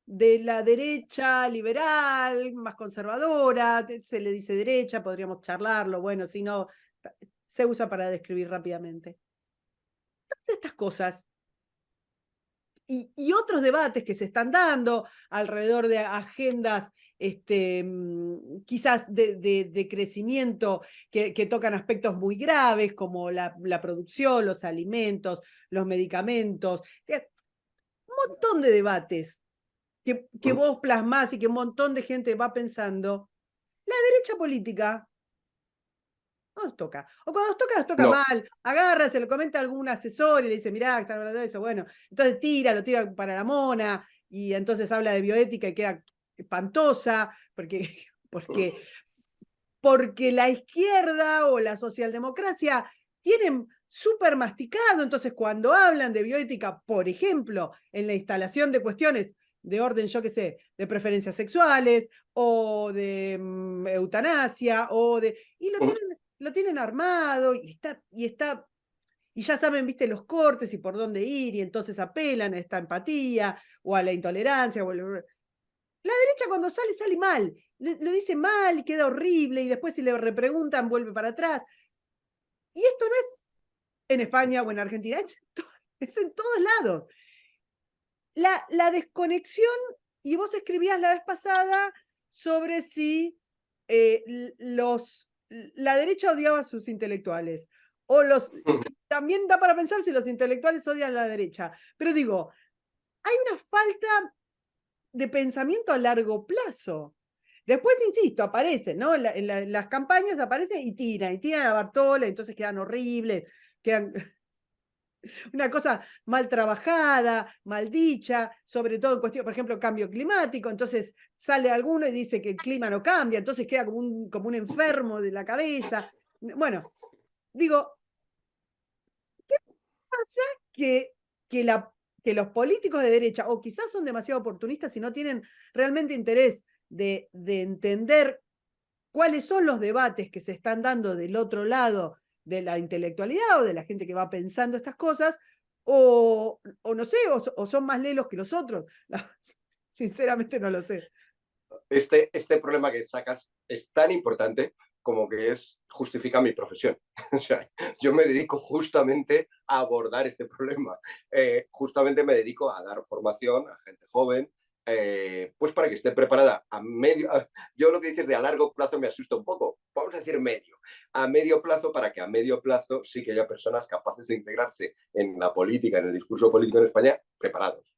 de la derecha liberal, más conservadora, se le dice derecha, podríamos charlarlo, bueno, si no, se usa para describir rápidamente. Todas estas cosas y otros debates que se están dando alrededor de agendas quizás de crecimiento que tocan aspectos muy graves como la producción, los alimentos, los medicamentos, un montón de debates que vos plasmás y que un montón de gente va pensando. La derecha política no nos toca. O cuando nos toca No. mal, agarra, se lo comenta a algún asesor y le dice, mirá, está hablando de eso. Bueno, entonces lo tira para la mona, y entonces habla de bioética y queda espantosa, porque, porque la izquierda o la socialdemocracia tienen súper masticado, entonces cuando hablan de bioética, por ejemplo, en la instalación de cuestiones de orden, yo qué sé, de preferencias sexuales o de eutanasia y lo tienen armado y ya saben, viste, los cortes y por dónde ir, y entonces apelan a esta empatía o a la intolerancia. La derecha cuando sale mal, lo dice mal y queda horrible, y después si le repreguntan vuelve para atrás. Y esto no es en España o en Argentina, es en todos lados. La desconexión, y vos escribías la vez pasada sobre si la derecha odiaba a sus intelectuales, o también da para pensar si los intelectuales odian a la derecha, pero digo, hay una falta de pensamiento a largo plazo. Después, insisto, aparecen, ¿no? En las campañas aparecen y tiran a Bartola, entonces quedan horribles, quedan una cosa mal trabajada, mal dicha, sobre todo en cuestión, por ejemplo, cambio climático, entonces sale alguno y dice que el clima no cambia, entonces queda como un enfermo de la cabeza. Bueno, digo, ¿qué pasa que, que, la, que los políticos de derecha, o quizás son demasiado oportunistas y no tienen realmente interés de entender cuáles son los debates que se están dando del otro lado de la intelectualidad o de la gente que va pensando estas cosas, o no sé, o son más lelos que los otros? Sinceramente no lo sé. Este problema que sacas es tan importante como que justifica mi profesión. O sea, yo me dedico justamente a abordar este problema. Justamente me dedico a dar formación a gente joven pues para que esté preparada a medio, yo lo que dices de a largo plazo me asusta un poco, vamos a decir medio, a medio plazo, para que a medio plazo sí que haya personas capaces de integrarse en la política, en el discurso político en España, preparados.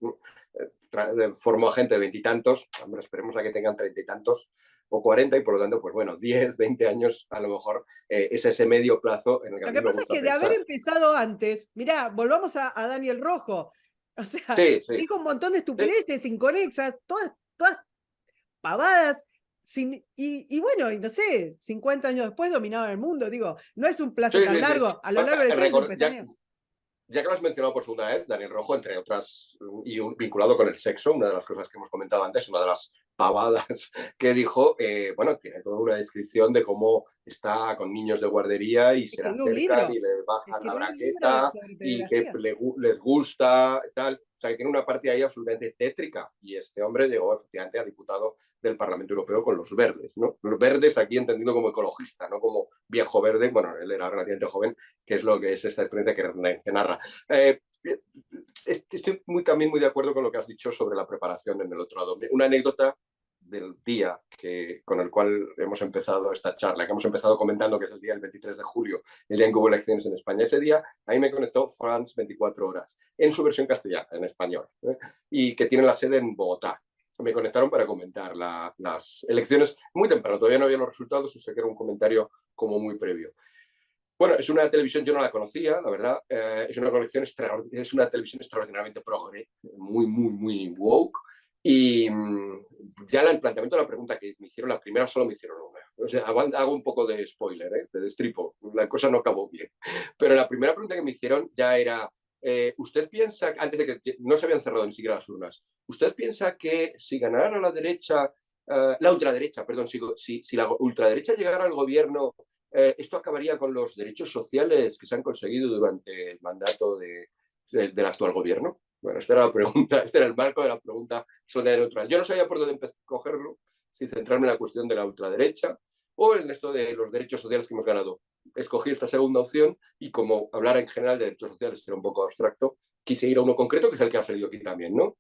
Formo a gente de veintitantos, hombre, esperemos a que tengan treinta y tantos o 40 y por lo tanto, pues bueno, 10, 20 años a lo mejor es ese medio plazo en el que a Lo mí que me pasa es gusta que de haber pensar. empezado antes, mirá, volvamos a Daniel Rojo. O sea, Sí, sí. dijo un montón de Sí, estupideces, inconexas, todas pavadas. Y bueno, y no sé, 50 años después dominaban el mundo. Digo, no es un plazo sí, tan sí, sí. largo. A lo largo de la historia es un Ya, pestañeo. ya que lo has mencionado por segunda vez, Daniel Rojo, entre otras, y vinculado con el sexo, una de las cosas que hemos comentado antes, una de las pavadas que dijo, bueno, tiene toda una descripción de cómo está con niños de guardería y se le Escribió un acercan libro. y le bajan la Escribió un libro bragueta sobre y que pederastía. les gusta, tal. O sea, que tiene una parte ahí absolutamente tétrica. Y este hombre llegó efectivamente a diputado del Parlamento Europeo con los verdes, ¿no? Los verdes aquí entendido como ecologista, no como viejo verde. Bueno, él era relativamente joven, que es lo que es esta experiencia que narra. Eh, Estoy también muy de acuerdo con lo que has dicho sobre la preparación en el otro lado. Una anécdota del día con el cual hemos empezado esta charla, que hemos empezado comentando, que es el día del 23 de julio, el día en que hubo elecciones en España. Ese día ahí me conectó France 24 horas, en su versión castellana, en español, y que tiene la sede en Bogotá. Me conectaron para comentar las elecciones muy temprano, todavía no había los resultados, o sea que era un comentario como muy previo. Bueno, es una televisión, yo no la conocía, la verdad. Es una televisión extraordinariamente progre, muy, muy, muy woke. Y ya el planteamiento de la pregunta que me hicieron, la primera solo me hicieron una. O sea, hago un poco de spoiler, de destripo. La cosa no acabó bien. Pero la primera pregunta que me hicieron ya era, ¿usted piensa, antes de que no se habían cerrado ni siquiera las urnas, ¿usted piensa que si ganara la derecha, la ultraderecha, perdón, si la ultraderecha llegara al gobierno, esto acabaría con los derechos sociales que se han conseguido durante el mandato del actual gobierno? Bueno, esta era la pregunta, este era el marco de la pregunta sobre neutral. Yo no sabía por dónde empezar a cogerlo, si centrarme en la cuestión de la ultraderecha o en esto de los derechos sociales que hemos ganado. Escogí esta segunda opción y como hablar en general de derechos sociales era un poco abstracto, quise ir a uno concreto, que es el que ha salido aquí también, ¿no?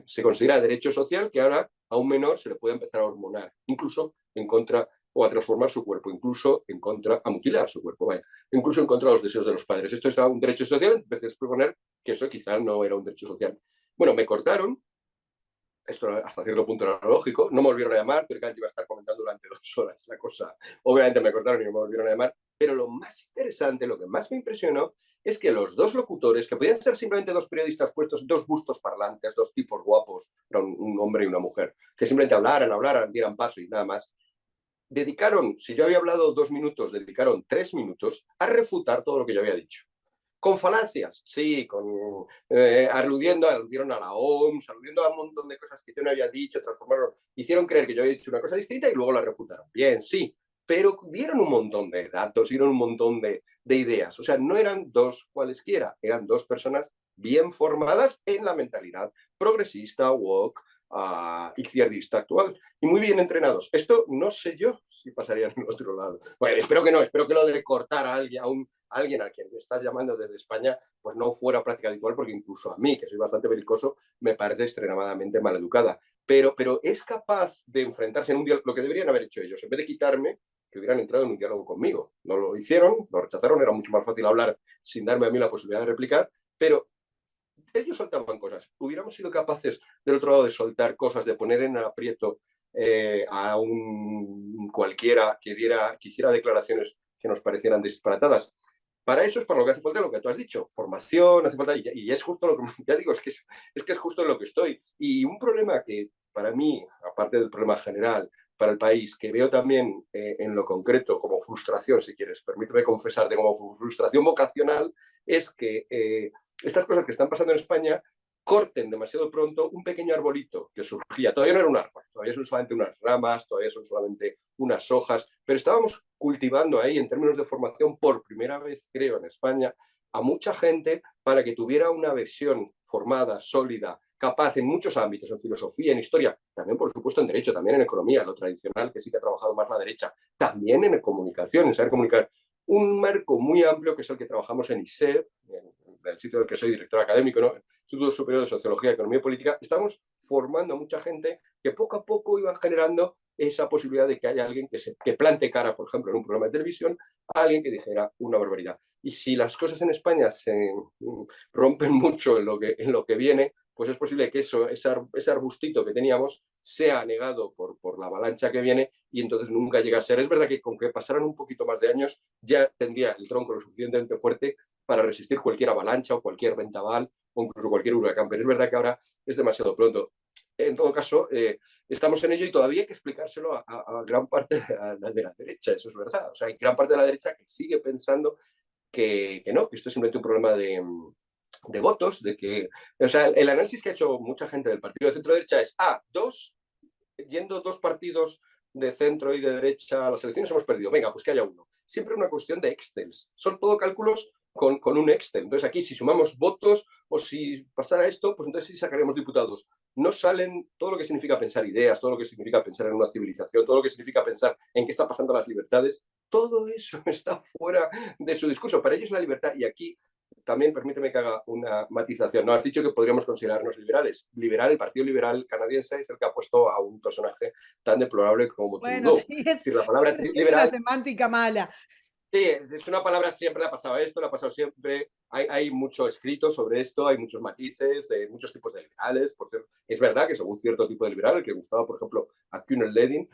Se considera derecho social que ahora a un menor se le puede empezar a hormonar, incluso en contra o a transformar su cuerpo, incluso en contra, a mutilar su cuerpo, vaya, incluso en contra de los deseos de los padres. Esto es un derecho social, empecé a proponer que eso quizá no era un derecho social. Bueno, me cortaron, esto hasta cierto punto era lógico, no me volvieron a llamar, pero iba a estar comentando durante 2 horas la cosa. Obviamente me cortaron y no me volvieron a llamar, pero lo más interesante, lo que más me impresionó, es que los dos locutores, que podían ser simplemente dos periodistas puestos, dos bustos parlantes, dos tipos guapos, era un hombre y una mujer, que simplemente hablaran, dieran paso y nada más, dedicaron, si yo había hablado 2 minutos, dedicaron 3 minutos a refutar todo lo que yo había dicho. Con falacias, sí, aludieron a la OMS, aludiendo a un montón de cosas que yo no había dicho, hicieron creer que yo había dicho una cosa distinta y luego la refutaron. Bien, sí, pero dieron un montón de datos, dieron un montón de ideas. O sea, no eran dos cualesquiera, eran dos personas bien formadas en la mentalidad progresista, woke, izquierdista actual y muy bien entrenados. Esto no sé yo si pasaría en el otro lado. Bueno, espero que no, espero que lo de cortar a alguien a quien estás llamando desde España, pues no fuera práctica habitual, porque incluso a mí, que soy bastante belicoso, me parece extremadamente maleducada. Pero es capaz de enfrentarse en un diálogo, lo que deberían haber hecho ellos, en vez de quitarme, que hubieran entrado en un diálogo conmigo. No lo hicieron, lo rechazaron, era mucho más fácil hablar sin darme a mí la posibilidad de replicar, pero ellos soltaban cosas. Hubiéramos sido capaces del otro lado de soltar cosas, de poner en aprieto a un cualquiera que hiciera declaraciones que nos parecieran disparatadas. Para eso es para lo que hace falta lo que tú has dicho, formación, hace falta, y es justo lo que, ya digo, es justo en lo que estoy. Y un problema que para mí, aparte del problema general, para el país, que veo también en lo concreto como frustración, si quieres, permíteme confesarte, como frustración vocacional, es que estas cosas que están pasando en España corten demasiado pronto un pequeño arbolito que surgía. Todavía no era un árbol, todavía son solamente unas ramas, todavía son solamente unas hojas, pero estábamos cultivando ahí, en términos de formación, por primera vez, creo, en España, a mucha gente para que tuviera una versión formada, sólida, capaz en muchos ámbitos, en filosofía, en historia, también, por supuesto, en derecho, también en economía, lo tradicional, que sí que ha trabajado más la derecha, también en comunicación, en saber comunicar. Un marco muy amplio que es el que trabajamos en ISER, en el sitio del que soy director académico, ¿no? Instituto Superior de Sociología, Economía y Política, estamos formando a mucha gente que poco a poco iban generando esa posibilidad de que haya alguien que plante cara, por ejemplo, en un programa de televisión, a alguien que dijera una barbaridad. Y si las cosas en España se rompen mucho en lo que viene, pues es posible que ese arbustito que teníamos sea negado por la avalancha que viene y entonces nunca llega a ser. Es verdad que con que pasaran un poquito más de años ya tendría el tronco lo suficientemente fuerte para resistir cualquier avalancha o cualquier vendaval o incluso cualquier huracán, pero es verdad que ahora es demasiado pronto. En todo caso, estamos en ello y todavía hay que explicárselo a gran parte de la derecha, eso es verdad. O sea, hay gran parte de la derecha que sigue pensando que no, que esto es simplemente un problema de votos, de que, o sea, el análisis que ha hecho mucha gente del partido de centro derecha es, yendo dos partidos de centro y de derecha a las elecciones hemos perdido, venga, pues que haya uno. Siempre una cuestión de Excels, son todo cálculos con un Excel. Entonces aquí si sumamos votos o si pasara esto, pues entonces sí sacaremos diputados. No salen todo lo que significa pensar ideas, todo lo que significa pensar en una civilización, todo lo que significa pensar en qué está pasando las libertades, todo eso está fuera de su discurso. Para ellos la libertad, y aquí también permíteme que haga una matización. No has dicho que podríamos considerarnos liberales. Liberal, el Partido Liberal canadiense es el que ha puesto a un personaje tan deplorable como Bueno, Trudeau. sí, Es decir, la palabra es una liberal, semántica mala. sí, es una palabra, siempre le ha pasado esto, le ha pasado siempre. Hay mucho escrito sobre esto, hay muchos matices de muchos tipos de liberales. Por cierto, es verdad que según cierto tipo de liberal, el que gustaba, por ejemplo, a Cunel Ledin,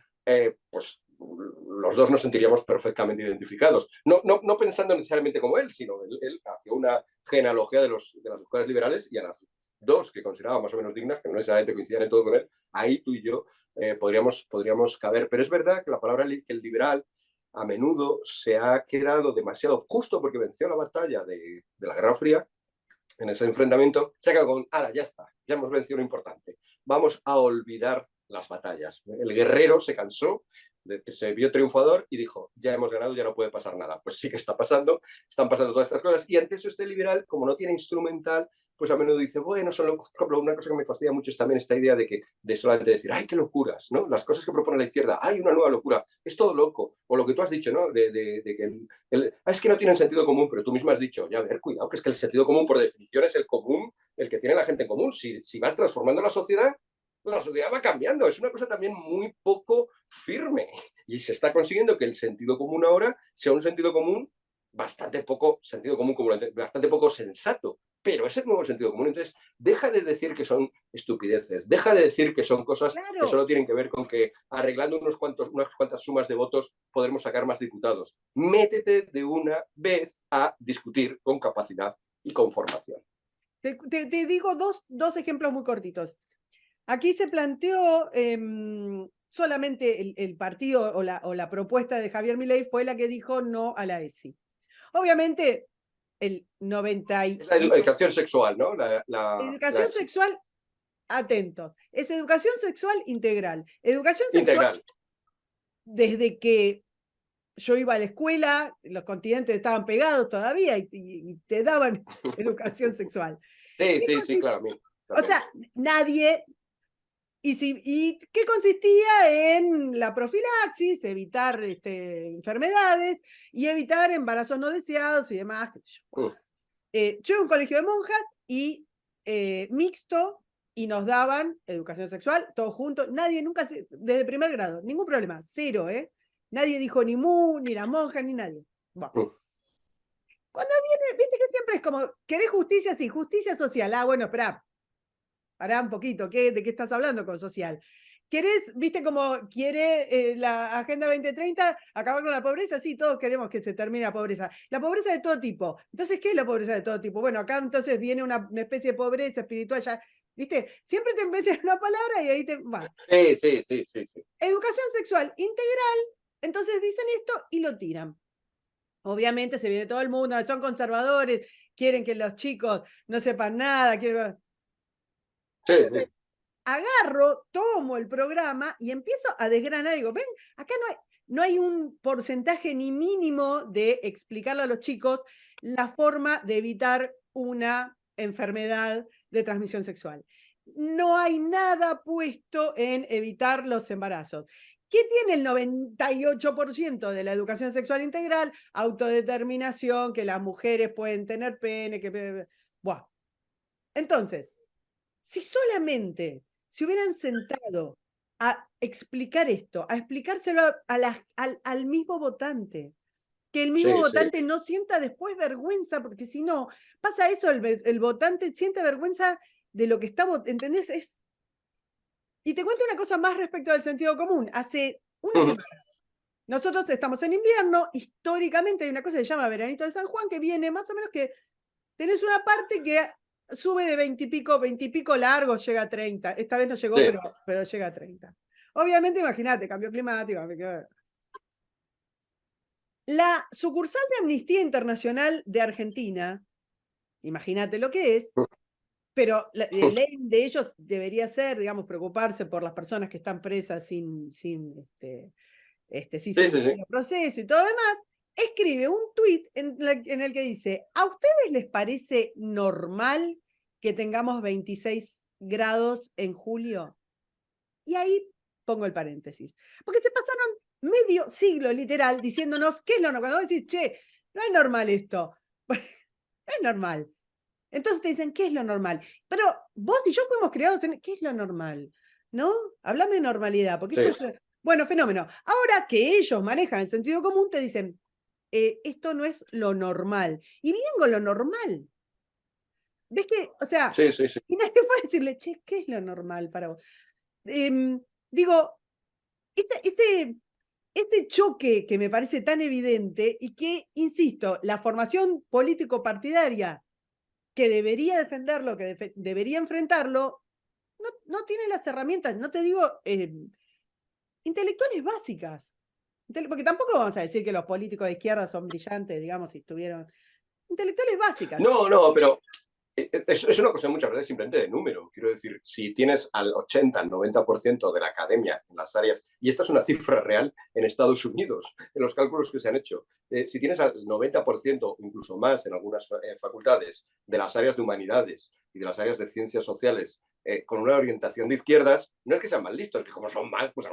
pues los dos nos sentiríamos perfectamente identificados. No pensando necesariamente como él, sino él hacía una genealogía de las escuelas liberales y a las dos que consideraba más o menos dignas, que no necesariamente coincidían en todo con él, ahí tú y yo podríamos caber. Pero es verdad que la palabra que el liberal a menudo se ha quedado demasiado, justo porque venció la batalla de la Guerra Fría, en ese enfrentamiento, se ha quedado con, ya está, ya hemos vencido lo importante, vamos a olvidar las batallas. El guerrero se cansó, se vio triunfador y dijo, ya hemos ganado, ya no puede pasar nada. Pues sí que está pasando, están pasando todas estas cosas y ante eso este liberal, como no tiene instrumental, pues a menudo dice, bueno, solo, por ejemplo, una cosa que me fastidia mucho es también esta idea de solamente decir, ay, qué locuras, ¿no? Las cosas que propone la izquierda, hay una nueva locura, es todo loco. O lo que tú has dicho, ¿no? De que es que no tienen sentido común, pero tú mismo has dicho, ya, a ver, cuidado, que es que el sentido común, por definición, es el común, el que tiene la gente en común. Si vas transformando la sociedad va cambiando. Es una cosa también muy poco firme. Y se está consiguiendo que el sentido común ahora sea un sentido común bastante poco sentido común, bastante poco sensato. Pero es el nuevo sentido común. Entonces, deja de decir que son estupideces, deja de decir que son cosas que Claro. solo tienen que ver con que arreglando unas cuantas sumas de votos podremos sacar más diputados. Métete de una vez a discutir con capacidad y con formación. Te digo dos ejemplos muy cortitos. Aquí se planteó solamente el partido o la propuesta de Javier Milei fue la que dijo no a la ESI. Obviamente, el 90 Es la educación sexual, ¿no? educación sexual, atentos, es educación sexual integral. Educación sexual integral. desde que yo iba a la escuela, los continentes estaban pegados todavía y te daban educación sexual. Sí, claro, a mí. O sea, nadie. ¿Y qué consistía en la profilaxis, evitar enfermedades y evitar embarazos no deseados y demás? Yo iba a un colegio de monjas y mixto y nos daban educación sexual, todos juntos, nadie nunca, desde primer grado, ningún problema, cero, ¿eh? Nadie dijo ni mu, ni la monja, ni nadie. Bueno. Cuando viene, viste que siempre es como, ¿querés justicia? Sí, justicia social. Bueno, espera, pará un poquito, ¿de qué estás hablando con social? ¿Querés, viste como quiere la Agenda 2030 acabar con la pobreza? Sí, todos queremos que se termine la pobreza. La pobreza de todo tipo. Entonces, ¿qué es la pobreza de todo tipo? Bueno, acá entonces viene una especie de pobreza espiritual ya, ¿viste? Siempre te meten una palabra y ahí te va. Sí. Educación sexual integral, entonces dicen esto y lo tiran. Obviamente se viene todo el mundo, son conservadores, quieren que los chicos no sepan nada, quieren... Entonces, agarro, tomo el programa y empiezo a desgranar. Digo, ven, acá no hay un porcentaje ni mínimo de explicarle a los chicos la forma de evitar una enfermedad de transmisión sexual. No hay nada puesto en evitar los embarazos. ¿Qué tiene el 98% de la educación sexual integral? Autodeterminación, que las mujeres pueden tener pene, que... Buah. Entonces, si solamente se hubieran sentado a explicar esto, a explicárselo al mismo votante, que el mismo Sí, sí. votante no sienta después vergüenza, porque si no, pasa eso, el votante siente vergüenza de lo que está, ¿entendés? Y te cuento una cosa más respecto al sentido común. Hace una semana, nosotros estamos en invierno, históricamente hay una cosa que se llama Veranito de San Juan, que viene más o menos que tenés una parte que sube de 20 y pico largo, llega a 30. Esta vez no llegó, Sí. pero llega a 30. Obviamente, imagínate, cambio climático. La sucursal de Amnistía Internacional de Argentina, imagínate lo que es, pero la ley de ellos debería ser, digamos, preocuparse por las personas que están presas sin Sí, su sí, sí. debido proceso y todo lo demás, escribe un tuit en el que dice, ¿a ustedes les parece normal que tengamos 26 grados en julio? Y ahí pongo el paréntesis. Porque se pasaron medio siglo, literal, diciéndonos qué es lo normal. Cuando vos decís, che, no es normal esto. No es normal. Entonces te dicen, ¿qué es lo normal? Pero vos y yo fuimos creados en, ¿qué es lo normal? ¿No? Háblame de normalidad, porque esto Sí. es, bueno, fenómeno. Ahora que ellos manejan el sentido común, te dicen, esto no es lo normal. Y vienen con lo normal. ¿Ves que, o sea, Sí, sí, sí. y nadie fue a decirle, che, ¿qué es lo normal para vos? Digo, ese choque que me parece tan evidente y que, insisto, la formación político-partidaria que debería defenderlo, que debería enfrentarlo, no tiene las herramientas, no te digo intelectuales básicas. Porque tampoco vamos a decir que los políticos de izquierda son brillantes, digamos, si estuvieron. Intelectuales básicas. No, no, pero es una cuestión muchas veces simplemente de número. Quiero decir, si tienes al 80, al 90% de la academia en las áreas, y esta es una cifra real en Estados Unidos, en los cálculos que se han hecho, si tienes al 90%, incluso más en algunas facultades, de las áreas de humanidades y de las áreas de ciencias sociales, con una orientación de izquierdas, no es que sean más listos, que como son más, pues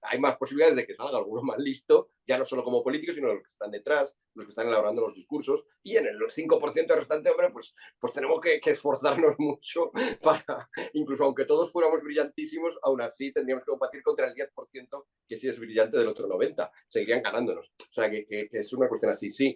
hay más posibilidades de que salga alguno más listo, ya no solo como políticos, sino los que están detrás, los que están elaborando los discursos, y en el 5% restante, hombre, pues tenemos que esforzarnos mucho para, incluso aunque todos fuéramos brillantísimos, aún así tendríamos que combatir contra el 10% que sí es brillante del otro 90%. Seguirían ganándonos. O sea, que es una cuestión así, sí.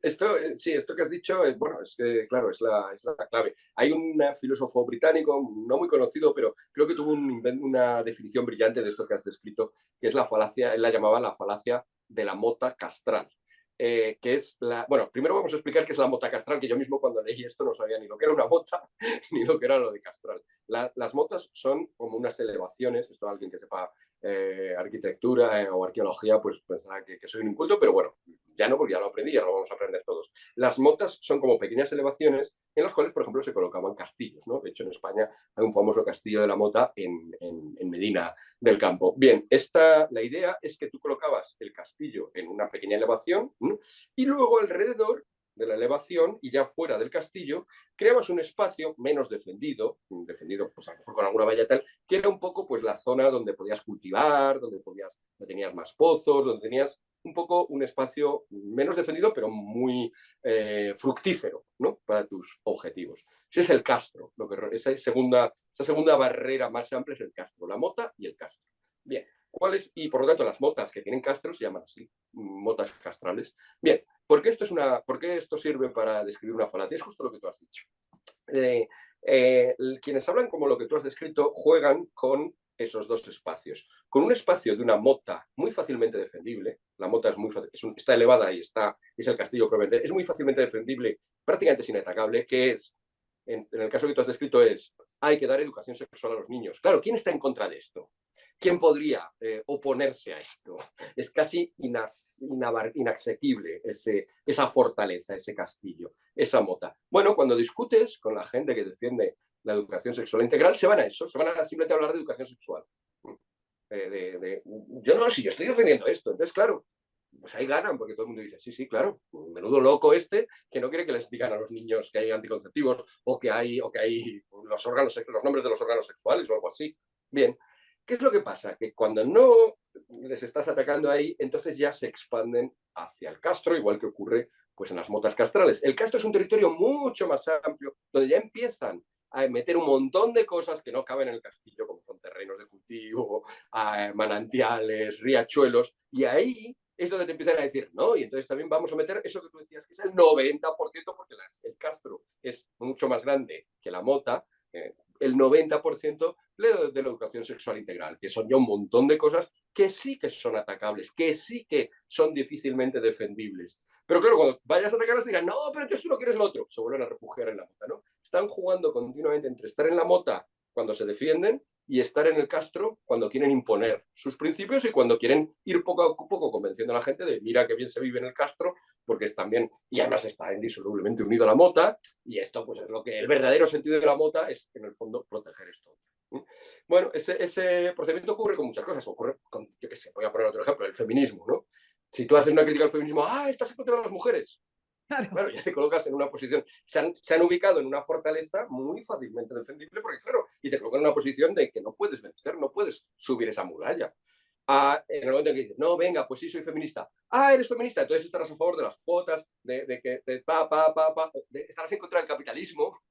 Esto que has dicho, bueno, es que, claro, es la clave. Hay un filósofo británico, no muy conocido, pero creo que tuvo una definición brillante de esto que has descrito, que es la falacia, él la llamaba la falacia de la mota castral. Que es la... Bueno, primero vamos a explicar qué es la mota castral, que yo mismo cuando leí esto no sabía ni lo que era una mota, ni lo que era lo de castral. Las motas son como unas elevaciones, esto alguien que sepa arquitectura o arqueología, pues pensará que soy un inculto, pero bueno, ya no, porque ya lo aprendí, ya lo vamos a aprender todos. Las motas son como pequeñas elevaciones en las cuales, por ejemplo, se colocaban castillos, ¿no? De hecho, en España hay un famoso castillo de la Mota en Medina del Campo. Bien, la idea es que tú colocabas el castillo en una pequeña elevación, ¿no? Y luego alrededor de la elevación y ya fuera del castillo, creabas un espacio menos defendido pues a lo mejor con alguna valla tal, que era un poco pues la zona donde podías cultivar, donde tenías más pozos, donde tenías un poco un espacio menos defendido, pero muy fructífero, ¿no? Para tus objetivos. Ese es el castro. Esa segunda barrera más amplia es el castro, la mota y el castro. Bien, ¿cuáles? Y por lo tanto las motas que tienen castros se llaman así, motas castrales. Bien, ¿por qué esto sirve para describir una falacia? Es justo lo que tú has dicho. Quienes hablan como lo que tú has descrito juegan con esos dos espacios. Con un espacio de una mota muy fácilmente defendible, la mota está elevada y es el castillo probablemente, es muy fácilmente defendible, prácticamente es inatacable, que es, en el caso que tú has descrito, hay que dar educación sexual a los niños. Claro, ¿quién está en contra de esto? ¿Quién podría oponerse a esto? Es casi inasequible esa fortaleza, ese castillo, esa mota. Bueno, cuando discutes con la gente que defiende la educación sexual integral, se van a eso, se van a simplemente hablar de educación sexual. Yo no, si yo estoy defendiendo esto, entonces claro, pues ahí ganan, porque todo el mundo dice, sí, sí, claro, menudo loco que no quiere que les digan a los niños que hay anticonceptivos o que hay los nombres de los órganos sexuales o algo así. Bien, ¿qué es lo que pasa? Que cuando no les estás atacando ahí, entonces ya se expanden hacia el castro, igual que ocurre Pues en las motas castrales. El castro es un territorio mucho más amplio, donde ya empiezan a meter un montón de cosas que no caben en el castillo, como son terrenos de cultivo, manantiales, riachuelos, y ahí es donde te empiezan a decir, no, y entonces también vamos a meter eso que tú decías, que es el 90%, porque el castro es mucho más grande que la mota, el 90% de la educación sexual integral, que son ya un montón de cosas que sí que son atacables, que sí que son difícilmente defendibles. Pero claro, cuando vayas a atacarlos dirán, no, pero entonces tú no quieres lo otro. Se vuelven a refugiar en la mota, ¿no? Están jugando continuamente entre estar en la mota cuando se defienden y estar en el castro cuando quieren imponer sus principios y cuando quieren ir poco a poco convenciendo a la gente de mira qué bien se vive en el castro, porque es también, y además está indisolublemente unido a la mota, y esto pues es lo que el verdadero sentido de la mota es, en el fondo, proteger esto. Bueno, ese procedimiento ocurre con muchas cosas. Ocurre con, yo qué sé, voy a poner otro ejemplo, el feminismo, ¿no? Si tú haces una crítica al feminismo, estás en contra de las mujeres. Claro. Claro, ya te colocas en una posición. Se han ubicado en una fortaleza muy fácilmente defendible, porque claro, y te colocan en una posición de que no puedes vencer, no puedes subir esa muralla. En el momento en que dices, no, venga, pues sí, soy feminista. Eres feminista, entonces estarás a favor de las cuotas, estarás en contra del capitalismo.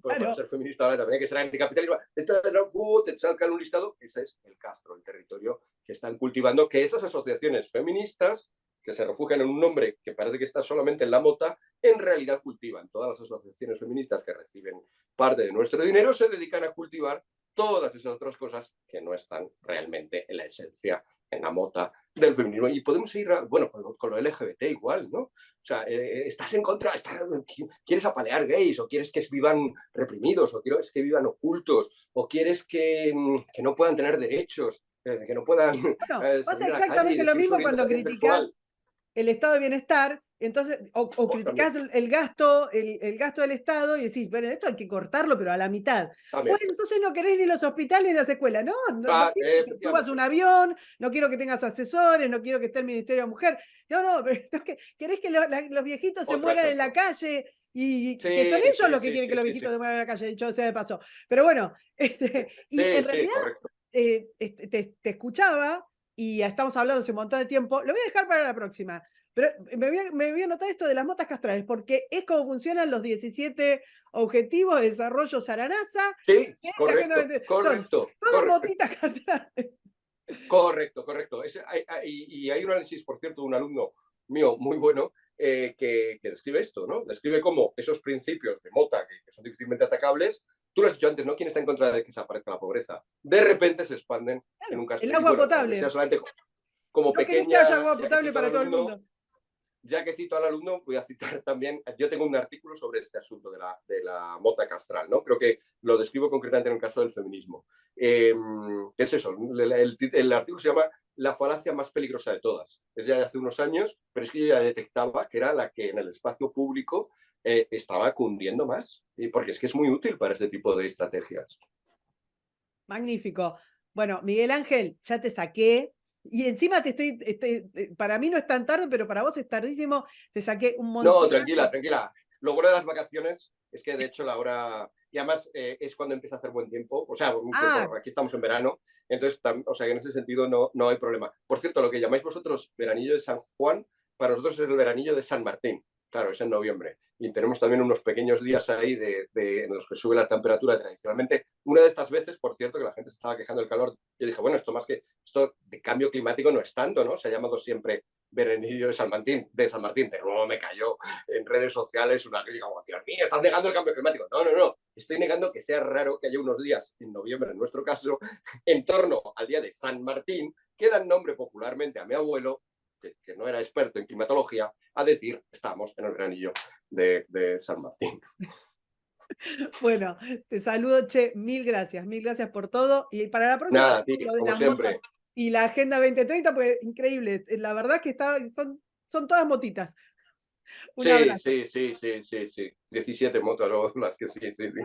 Pues para Claro. ser feminista ahora también hay que ser anticapitalismo. Te sacan un listado. Ese es el castro, el territorio que están cultivando, que esas asociaciones feministas que se refugian en un nombre que parece que está solamente en la mota, en realidad cultivan. Todas las asociaciones feministas que reciben parte de nuestro dinero se dedican a cultivar todas esas otras cosas que no están realmente en la esencia, en la mota del feminismo. Y podemos ir, bueno, con lo LGBT igual, ¿no? O sea, estás en contra, quieres apalear gays, o quieres que vivan reprimidos, o quieres que vivan ocultos, o quieres que no puedan tener derechos, que no puedan Bueno, pasa salir a la calle y exactamente lo decir su mismo cuando orientación criticás sexual. el estado de bienestar, entonces, o También, criticás el gasto, el gasto del Estado y decís, bueno, esto hay que cortarlo, pero a la mitad. también. Bueno, entonces no querés ni los hospitales ni las escuelas. No, no quiero que subas un Efectivamente. avión, no quiero que tengas asesores, no quiero que esté el Ministerio de Mujer. No, no, pero es que querés que los viejitos se Otro mueran en la ejemplo. calle y que son Sí, ellos sí, los que sí, quieren que sí, los sí, viejitos sí. se mueran en la calle, dicho sea de paso. Pero bueno, y Sí, en sí, realidad correcto. te escuchaba y ya estamos hablando hace un montón de tiempo. Lo voy a dejar para la próxima. Pero me voy a anotar esto de las motas castrales, porque es como funcionan los 17 Objetivos de Desarrollo Saranaza, Sí, que la gente correcto, son correcto, todas correcto. motitas castrales. Correcto, correcto. Y hay un análisis, por cierto, de un alumno mío muy bueno que describe esto, ¿no? Describe cómo esos principios de Mota, que son difícilmente atacables, tú lo has dicho antes, ¿no? ¿Quién está en contra de que desaparezca la pobreza? De repente se expanden en Claro, un caso. el Y agua bueno, aunque sea potable. solamente como No querés que haya pequeña, agua ya que potable cito al para todo el alumno, mundo. ya que cito al alumno, voy a citar también, yo tengo un artículo sobre este asunto de la mota castral, ¿no? Creo que lo describo concretamente en el caso del feminismo. Es eso, el artículo se llama La falacia más peligrosa de todas. Es ya de hace unos años, pero es que yo ya detectaba que era la que en el espacio público estaba cundiendo más, porque es que es muy útil para este tipo de estrategias. Magnífico. Bueno, Miguel Ángel, ya te saqué. Y encima para mí no es tan tarde, pero para vos es tardísimo. Te saqué un No, montonazo. tranquila, tranquila. Lo bueno de las vacaciones es que de hecho la hora, y además es cuando empieza a hacer buen tiempo, o sea, Ah, bueno, aquí estamos en verano, entonces, o sea, en ese sentido no hay problema. Por cierto, lo que llamáis vosotros veranillo de San Juan, para nosotros es el veranillo de San Martín, claro, es en noviembre, y tenemos también unos pequeños días ahí en los que sube la temperatura tradicionalmente. Una de estas veces, por cierto, que la gente se estaba quejando del calor, yo dije, bueno, esto de cambio climático no es tanto, ¿no? Se ha llamado siempre veranillo de San Martín, de nuevo me cayó en redes sociales una crítica como, Dios mío, estás negando el cambio climático. No, no, no, estoy negando que sea raro que haya unos días, en noviembre en nuestro caso, en torno al día de San Martín, que dan nombre popularmente a mi abuelo, que no era experto en climatología, a decir, estamos en el granillo de San Martín. bueno, te saludo, Che. Mil gracias por todo. Y para la próxima, Nada, tío, lo de como las motas siempre. y la Agenda 2030, pues increíble. La verdad que son todas motitas. Un Sí, abrazo. sí, sí, sí, sí, sí. 17 motos las que sí, sí, sí.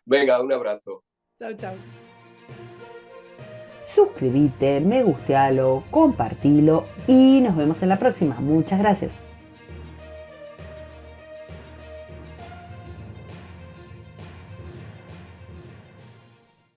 Venga, un abrazo. Chau, chau. Suscríbete, me gustealo, compartilo y nos vemos en la próxima. Muchas gracias.